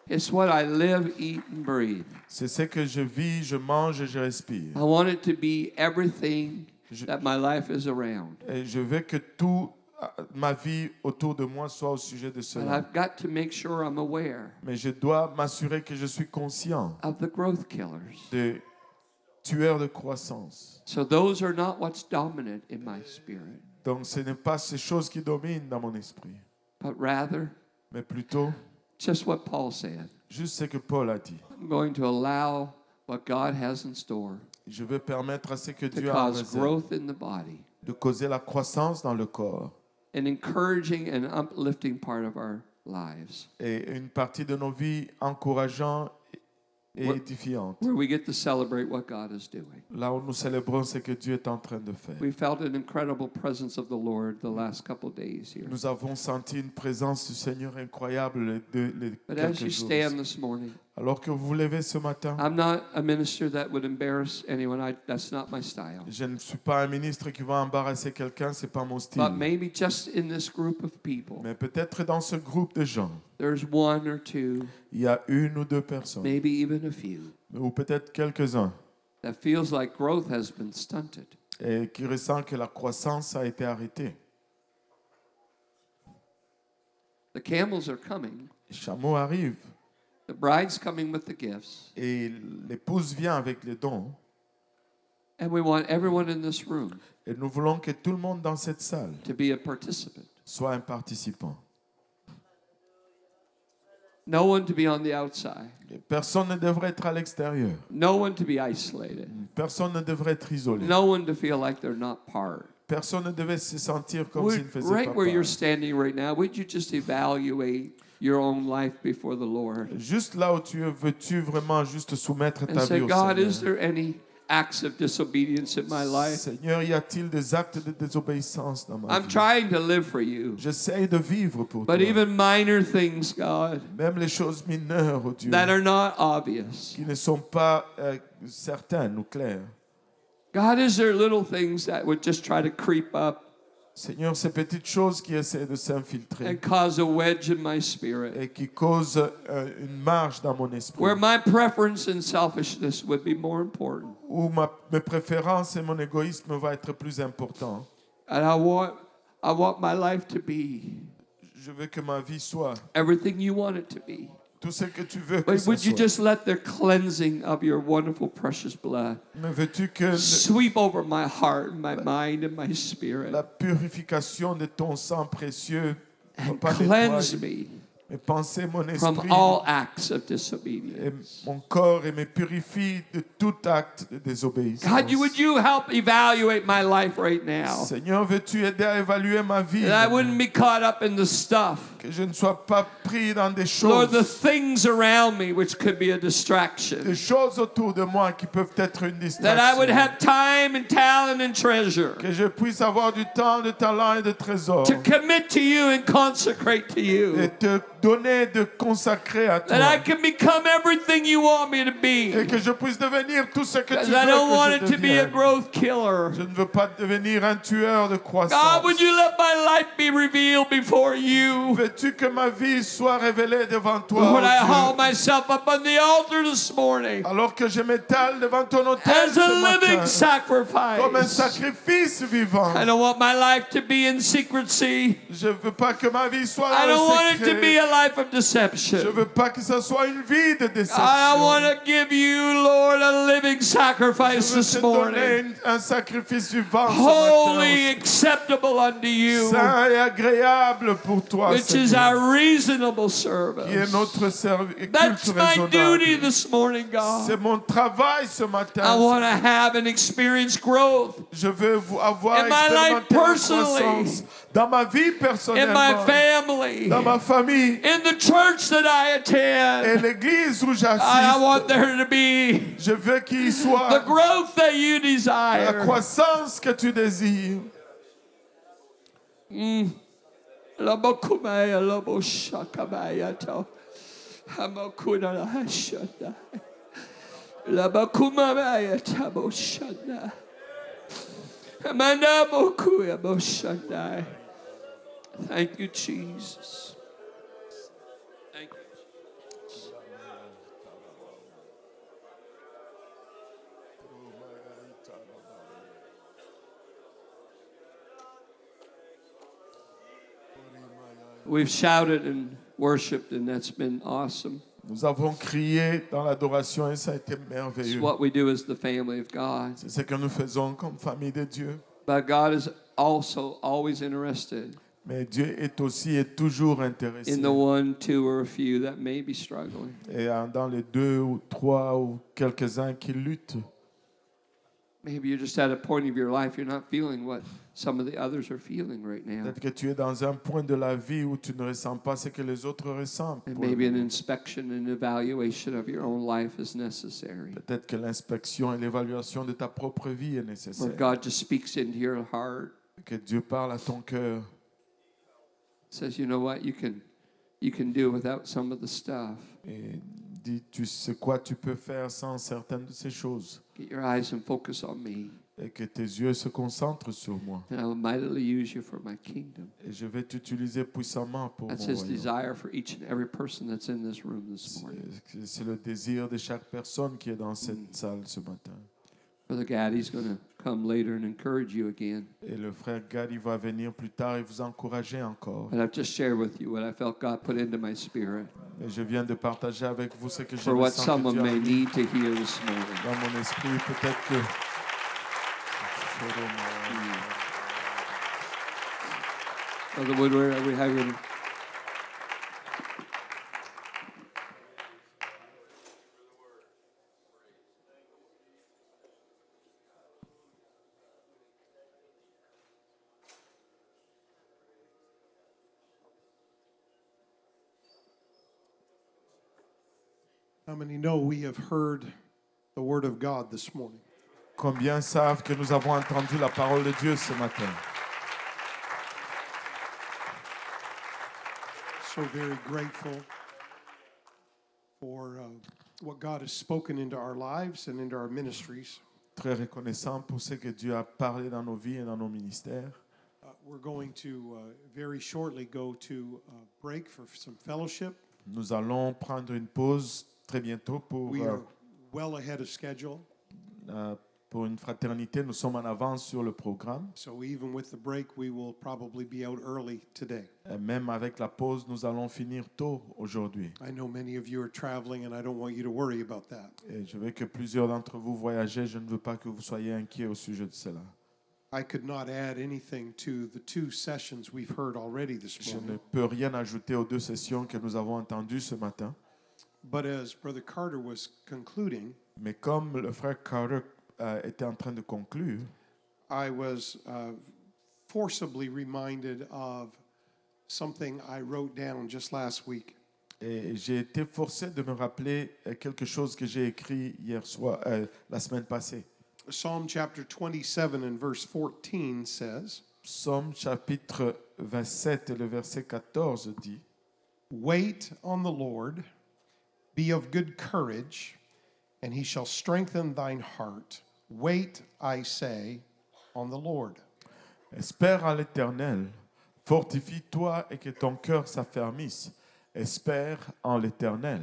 It's what I live, eat, and breathe. C'est ce que je vis, je mange et je respire. I want it to be everything that my life is around. Et je veux que toute ma vie autour de moi soit au sujet de But cela. I've got to make sure I'm aware Mais je dois m'assurer que je suis conscient of the growth killers. des tueurs de croissance. So those are not what's dominant in my spirit, Donc ce n'est pas ces choses qui dominent dans mon esprit, but rather mais plutôt just what Paul said. juste ce que Paul a dit. I'm going to allow what God has in store Je veux permettre à ce que to Dieu a en cause réserve growth in the body, de causer la croissance dans le corps. an encouraging and uplifting part of our lives, Et une partie de nos vies encourageante et What- édifiante. where we get to celebrate what God is doing. Là où nous célébrons ce que Dieu est en train de faire. We felt an incredible presence of the Lord the last couple of days here. Nous avons senti une présence du Seigneur incroyable les But as quelques you jours. stand this morning, Alors que vous vous levez ce matin, I'm not a minister that would embarrass anyone. That's not my style. je ne suis pas un ministre qui va embarrasser quelqu'un, c'est pas mon style. But maybe just in this group of people, Mais peut-être dans ce groupe de gens, there's one or two, il y a une ou deux personnes, maybe even a few, ou peut-être quelques-uns, that feels like growth has been stunted. et qui ressentent que la croissance a été arrêtée. The camels are coming. Les chameaux arrivent The bride's coming with the gifts. et l'épouse vient avec les dons. And we want everyone in this room Et nous voulons que tout le monde dans cette salle to be a participant. soit un participant. No one to be on the outside. Et personne ne devrait être à l'extérieur. No one to be isolated. Personne ne devrait être isolé. No one to feel like they're not part. Personne ne devait se sentir comme s'il ne faisait Right pas where you're part. standing right now, would you just evaluate your own life before the Lord Juste là où tu es, veux-tu vraiment juste soumettre and ta say, vie au God, is Seigneur? there any acts of disobedience in my life? Seigneur, y a-t-il des actes de désobéissance dans ma I'm vie? trying to live for you. J'essaie de vivre pour But toi. even minor things, God, Même les choses mineures, oh Dieu, that are not obvious. qui ne sont pas certaines ou claires. God, is there little things that would just try to creep up Seigneur, ces petites choses qui essaient de s'infiltrer and cause a wedge in my spirit et qui causent une marge dans mon esprit, where my preference and selfishness would be more important? où mes préférences et mon égoïsme vont être plus importants. And I want my life to be Je veux que ma vie soit everything you want it to be. tout ce que tu veux que But ça would you soit. just let the cleansing of your wonderful, precious blood Mais veux-tu que sweep over my heart and my mind and my spirit la purification de ton sang précieux and pas cleanse nettoie me mes pensées, mon from esprit all acts of et disobedience? mon corps et me purifie de tout acte de désobéissance. God, would you help evaluate my life right now? Seigneur, veux-tu aider à évaluer ma vie? That I wouldn't be caught up in the stuff. Que je ne sois pas pris dans des Lord, the choses, things around me which could be a distraction. des choses autour de moi qui peuvent être une That I would distraction. have time and talent and treasure Que je puisse avoir du temps, de talent et de trésor. to commit to you and consecrate to Et you. te donner, de consacrer à That I toi. can become everything you want me to Et be. que je puisse devenir tout ce que tu Because veux I don't want que it je to be a devienne. growth killer. Je ne veux pas devenir un tueur de croissance. God, would you let my life be revealed before you? Veux-tu que ma vie soit révélée devant toi, Would I oh haul Dieu? myself up on the altar this morning Alors que je m'étale devant ton autel as ce a living matin, comme un sacrifice? sacrifice vivant. I don't want my life to be in secrecy. Je veux pas que ma vie soit I dans don't le want it to secret. be a life of Je deception. veux pas que ce soit une vie de déception. I want to give you, Lord, a living Je sacrifice veux this te morning, donner un sacrifice vivant ce holy, matin, acceptable unto you, saint et agréable pour toi, which is Seigneur, our reasonable qui est service. notre culte That's my duty raisonnable. this morning, C'est God. mon travail ce I matin. want to have and experience growth Je veux avoir in my life expérimenté la personally, croissance dans ma vie in my personnellement, family, dans ma famille in the church that I et attend. l'église où I want j'assiste. there to be Je veux qu'il y the soit growth that you la desire. croissance que tu désires. Labokumaya laboshakamaya to. Hamakuna lahashana. Labakumamaya taboshana. Manabokuya boshana. Thank you, Jesus. Thank you. We've shouted and worshiped, and that's been awesome. Nous avons crié dans l'adoration et ça a été It's merveilleux. what we do as the family of God. C'est ce que nous faisons comme famille de Dieu. But God is also always interested Mais Dieu est aussi et toujours intéressé. in the one, two, or a few that may be struggling. Et dans les 2 ou 3 ou quelques-uns qui luttent. Maybe you're just at a point of your life you're not feeling what some of the others are feeling right now. Peut-être que tu es dans un point de la vie où tu ne ressens pas ce que les autres ressentent. And pour le maybe an moment. inspection and evaluation of your own life is necessary. Peut-être que l'inspection et l'évaluation de ta propre vie est Where nécessaire. God just speaks into your heart, Que Dieu parle à ton cœur. says, you know what, you can do without some of the stuff. Et dit, tu sais quoi tu peux faire sans certaines de ces choses. Get your eyes and focus on me, Et que tes yeux se concentrent sur moi. and I will mightily use you for my kingdom. Et je vais t'utiliser puissamment pour That's mon his royaume. desire for each and every person that's in this room this morning. C'est le désir de chaque personne qui est dans cette salle ce matin. Brother Gaddy's going to come later and encourage you again. Et le frère Gad, il va venir plus tard et vous encourager encore. But I've just shared with you what I felt God put into my spirit Et je viens de partager avec vous ce que j'ai for what ressenti someone Dieu a may mis need to hear this morning. dans mon esprit. Peut-être que... Brother Woodward, are we having... How many know we have heard the word of God this morning? Combien savent que nous avons entendu la parole de Dieu ce matin? So very grateful for what God has spoken into our lives and into our ministries. Très reconnaissant pour ce que Dieu a parlé dans nos vies et dans nos ministères. We're going to very shortly go to a break for some fellowship. Nous allons prendre une pause très bientôt We are well ahead of schedule. pour une fraternité. Nous sommes en avance sur le programme. So even with the break, we will probably be out early today. Et même avec la pause, nous allons finir tôt aujourd'hui. I know many of you are traveling, and I don't want you to worry about that. Et je veux que plusieurs d'entre vous voyagez. Je ne veux pas que vous soyez inquiets au sujet de cela. I could not add anything to the 2 sessions we've heard already this Je ne morning. peux rien ajouter aux 2 sessions que nous avons entendues ce matin. But as Brother Carter was concluding, Mais comme le frère Carter était en train de conclure, I was forcibly reminded of something I wrote down just last week. et j'ai été forcé de me rappeler quelque chose que j'ai écrit hier soir, la semaine passée. Psalm chapter 27 and verse 14 says, Psaume chapitre 27 et le verset 14 dit, "Wait on the Lord, be of good courage, and he shall strengthen thine heart. Wait, I say, on the Lord." Espère en l'Éternel, fortifie-toi et que ton cœur s'affermisse. Espère en l'Éternel.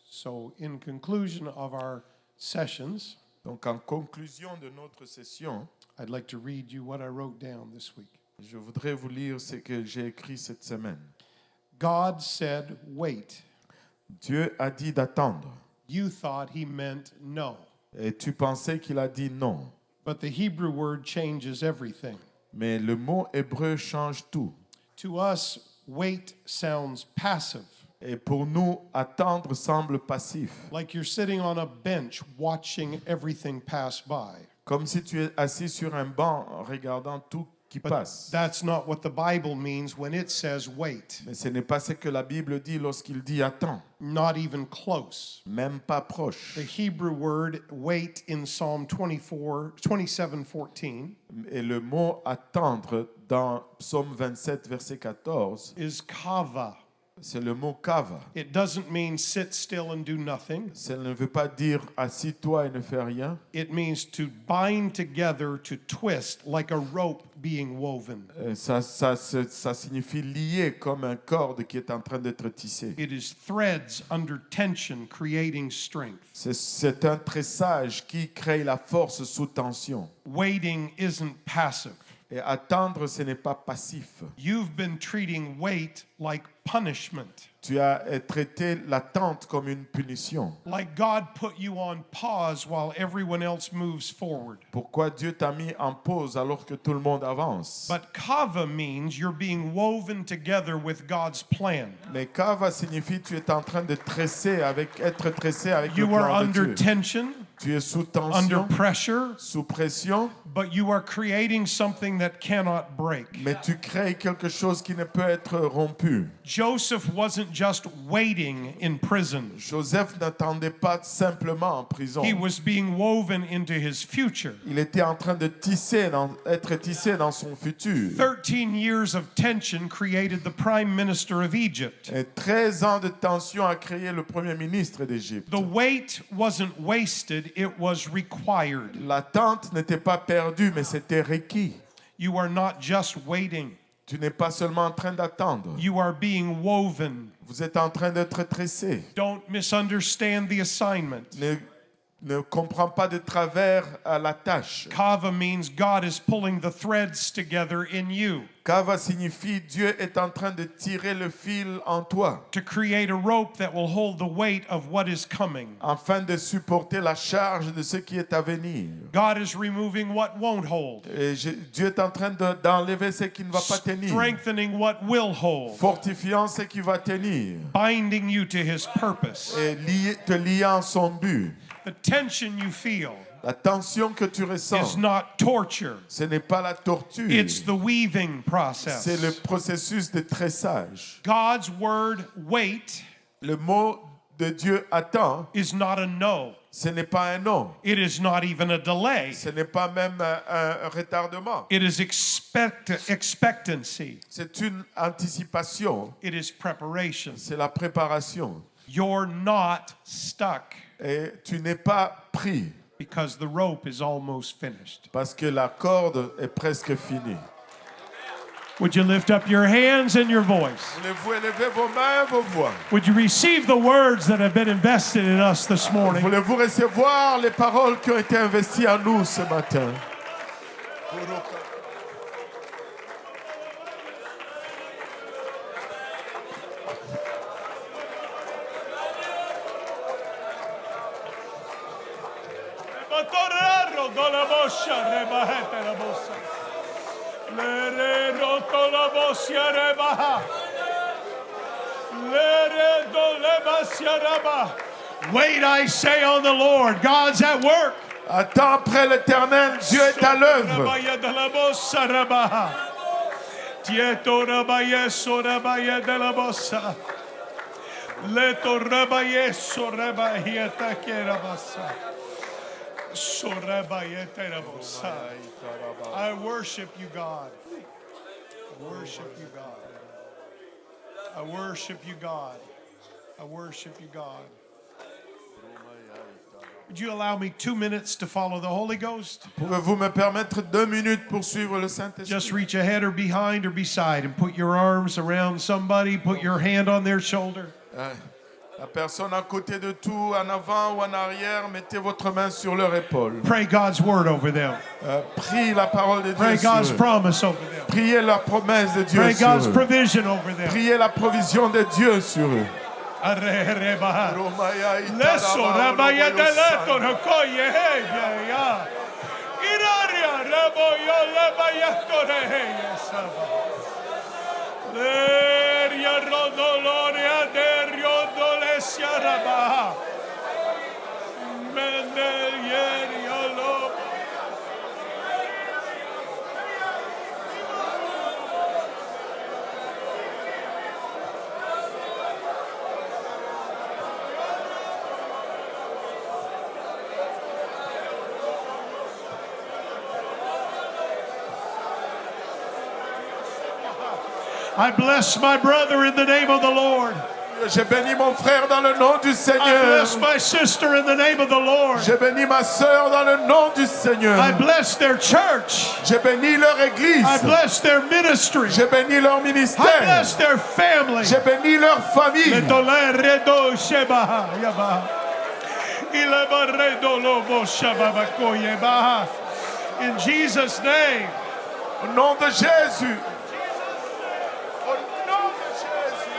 So in conclusion of our sessions, Donc en conclusion de notre session, I'd like to read you what I wrote down this week. je voudrais vous lire ce que j'ai écrit cette semaine. God said, "Wait." Dieu a dit d'attendre. You thought he meant no. Et tu pensais qu'il a dit non. But the Hebrew word changes everything. Mais le mot hébreu change tout. To us, wait sounds passive, Et pour nous, attendre semble passif. like you're sitting on a bench watching everything pass by. Comme si tu es assis sur un banc en regardant tout qui But passe. that's not what the Bible means when it says wait. Mais ce n'est pas ce que la Bible dit lorsqu'il dit attends. Not even close. Même pas proche. The Hebrew word wait in Psalm 27:14 Et le mot attendre dans Psaume 27, verset 14, is kava. c'est le mot kava. It doesn't mean sit still and do nothing. Ça ne veut pas dire assis-toi et ne fais rien. It means to bind together, to twist, like a rope being woven. Ça signifie lier comme un corde qui est en train d'être tissé. It is threads under tension creating strength. C'est un tressage qui crée la force sous tension. Waiting isn't passive. Et attendre, ce n'est pas passif. You've been treating wait like punishment. Tu as traité l'attente comme une punition. Like God put you on pause while everyone else moves forward. Pourquoi Dieu t'a mis en pause alors que tout le monde avance? But kava means you're being woven together with God's plan. Mais kava signifie tu es en train de être tressé avec le You are plan de under Dieu. tension, Tu es sous under tension, pressure, sous pression, but you are creating something that cannot break. mais tu crées quelque chose qui ne peut être rompu. Joseph wasn't just waiting in prison. Joseph n'attendait pas simplement en prison. He was being woven into his future. Il était en train de être tissé dans son futur. 13 years of tension created the prime minister of Egypt. Et 13 ans de tension a créé le premier ministre d'Égypte. The wait wasn't wasted, it was required. L'attente n'était pas perdue, mais c'était requis. You are not just waiting, Tu n'es pas seulement en train d'attendre. you are being woven. Vous êtes en train d'être tressé. Don't misunderstand the assignment. Ne comprends pas de travers à la tâche. Kava means God is pulling the threads together in you Kava signifie Dieu est en train de tirer le fil en toi, to create a rope that will hold the weight of what is coming. afin de supporter la charge de ce qui est à venir. God is removing what won't hold, Et Dieu est en train d'enlever ce qui ne va pas tenir, strengthening what will hold, fortifiant ce qui va tenir, binding you to his purpose. et te liant son but. The tension you feel La tension que tu is ressens, not torture, ce n'est pas la torture, it's the weaving c'est le process. processus de tressage. God's word, wait, Le mot de Dieu attend, is not a no. ce n'est pas un non, It is not even a delay. ce n'est pas même un retardement. It is expectancy. C'est une anticipation, It is preparation. c'est la préparation. You're not stuck Et tu n'es pas pris because the rope is almost finished. parce que la corde est presque finie. Would you lift up your hands and your voice? Voulez-vous élever vos mains et vos voix? Would you receive the words that have been invested in us this morning? Voulez-vous recevoir les paroles qui ont été investies en nous ce matin? Wait, I say, on the Lord. God's at work. Attends après l'Éternel, Dieu est à l'œuvre. I worship you, God. I worship you, God. I worship you, God. I worship you, God. Would you allow me 2 minutes to follow the Holy Ghost? Pouvez-vous me permettre 2 minutes pour suivre le Just Saint-Esprit? reach ahead or behind or beside and put your arms around somebody, put your hand on their shoulder. La personne à côté de tout, en avant ou en arrière, mettez votre main sur leur épaule. Pray God's word over them. Prie la parole de Pray Dieu God's sur eux. promise over them. Priez la promesse de Dieu Pray sur God's eux. provision over them. Priez la provision de Dieu sur eux. Leso rabaya de leto rakoye hey ya. Iraria rabo yo lebaya tore hey saba. Leria rodoloria derio dolesia raba. Mendel yerio lo. I bless my brother in the name of the Lord. J'ai béni mon frère dans le nom du I Seigneur. bless my sister in the name of the Lord. J'ai béni ma sœur dans le nom du Seigneur. I bless their church. J'ai béni leur I église. bless their ministry. J'ai béni leur I ministère. bless their family. J'ai béni leur famille. In Jesus' name, Au nom de Jésus. Au nom de Jésus.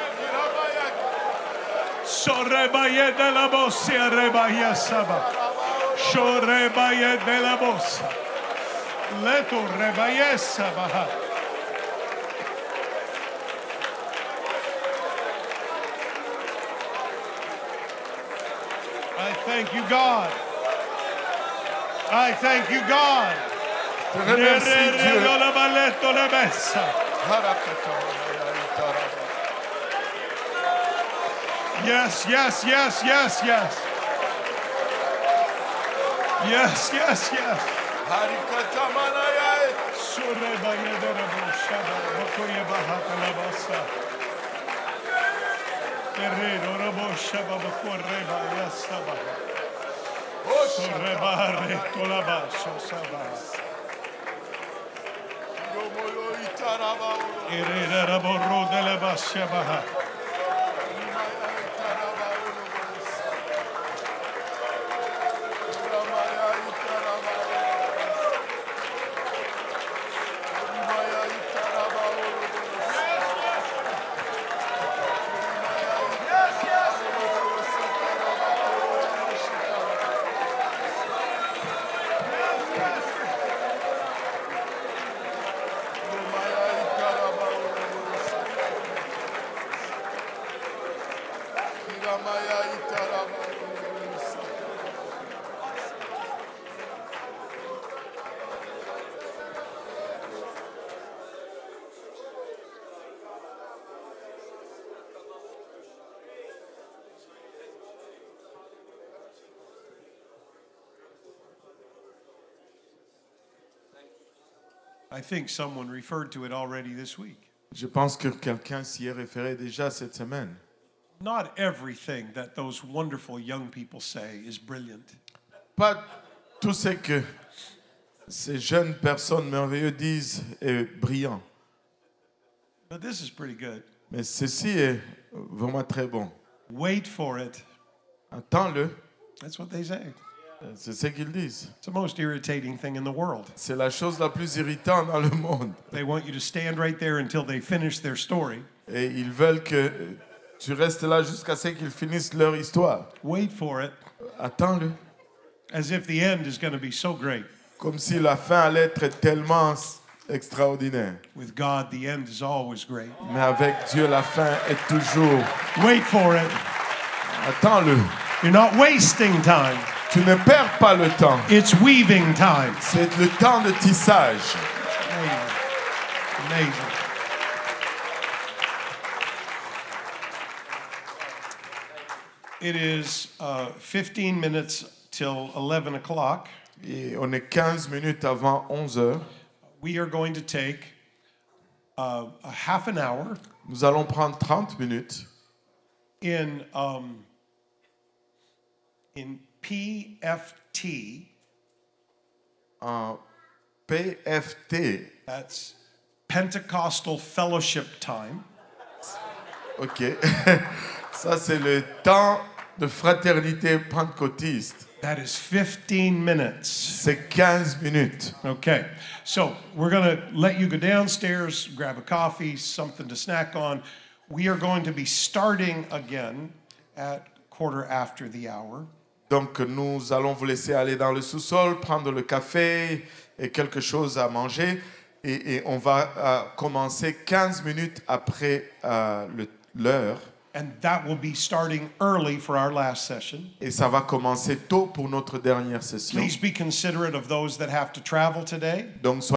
Sorebaye de la bossa, rebaya saba. Shorebaye de la bossa. Leto rebaye saba. I thank you, God. I thank you, God. Je te remercie, Dieu. Yes, yes, yes, yes, yes. Yes, yes, yes. I think someone referred to it already this week. Je pense que quelqu'un s'y est référé déjà cette semaine. Not everything that those wonderful young people say is brilliant. Pas tout ce que ces jeunes personnes merveilleuses disent est brillant. But this is pretty good. Mais ceci est vraiment très bon. Wait for it. Attends-le. That's what they say. C'est ce qu'ils disent. It's the most irritating thing in the world. C'est la chose la plus irritante dans le monde. They want you to stand right there until they finish their story. Et ils veulent que tu restes là jusqu'à ce qu'ils finissent leur histoire. Wait for it. Attends-le. As if the end is going to be so great. Comme si la fin allait être tellement extraordinaire. With God, the end is always great. Mais avec Dieu, la fin est toujours. Wait for it. Attends-le. You're not wasting time. Tu ne perds pas le temps. It's weaving time. C'est le temps de tissage. Amazing. Amazing. It is 15 minutes till 11 o'clock. Et on est 15 minutes avant 11 heures. We are going to take a half an hour Nous allons prendre 30 minutes in PFT. en PFT. That's Pentecostal Fellowship Time. OK. Ça, c'est le temps de fraternité pentecôtiste. That is 15 minutes. C'est 15 minutes. Okay, so we're going to let you go downstairs, grab a coffee, something to snack on. We are going to be starting again at quarter after the hour. Donc, nous allons vous laisser aller dans le sous-sol, prendre le café et quelque chose à manger. Et on va commencer 15 minutes après l'heure. And that will be starting early for our last session. Et ça va commencer tôt pour notre dernière session. Please be considerate of those that have to travel today. Donc,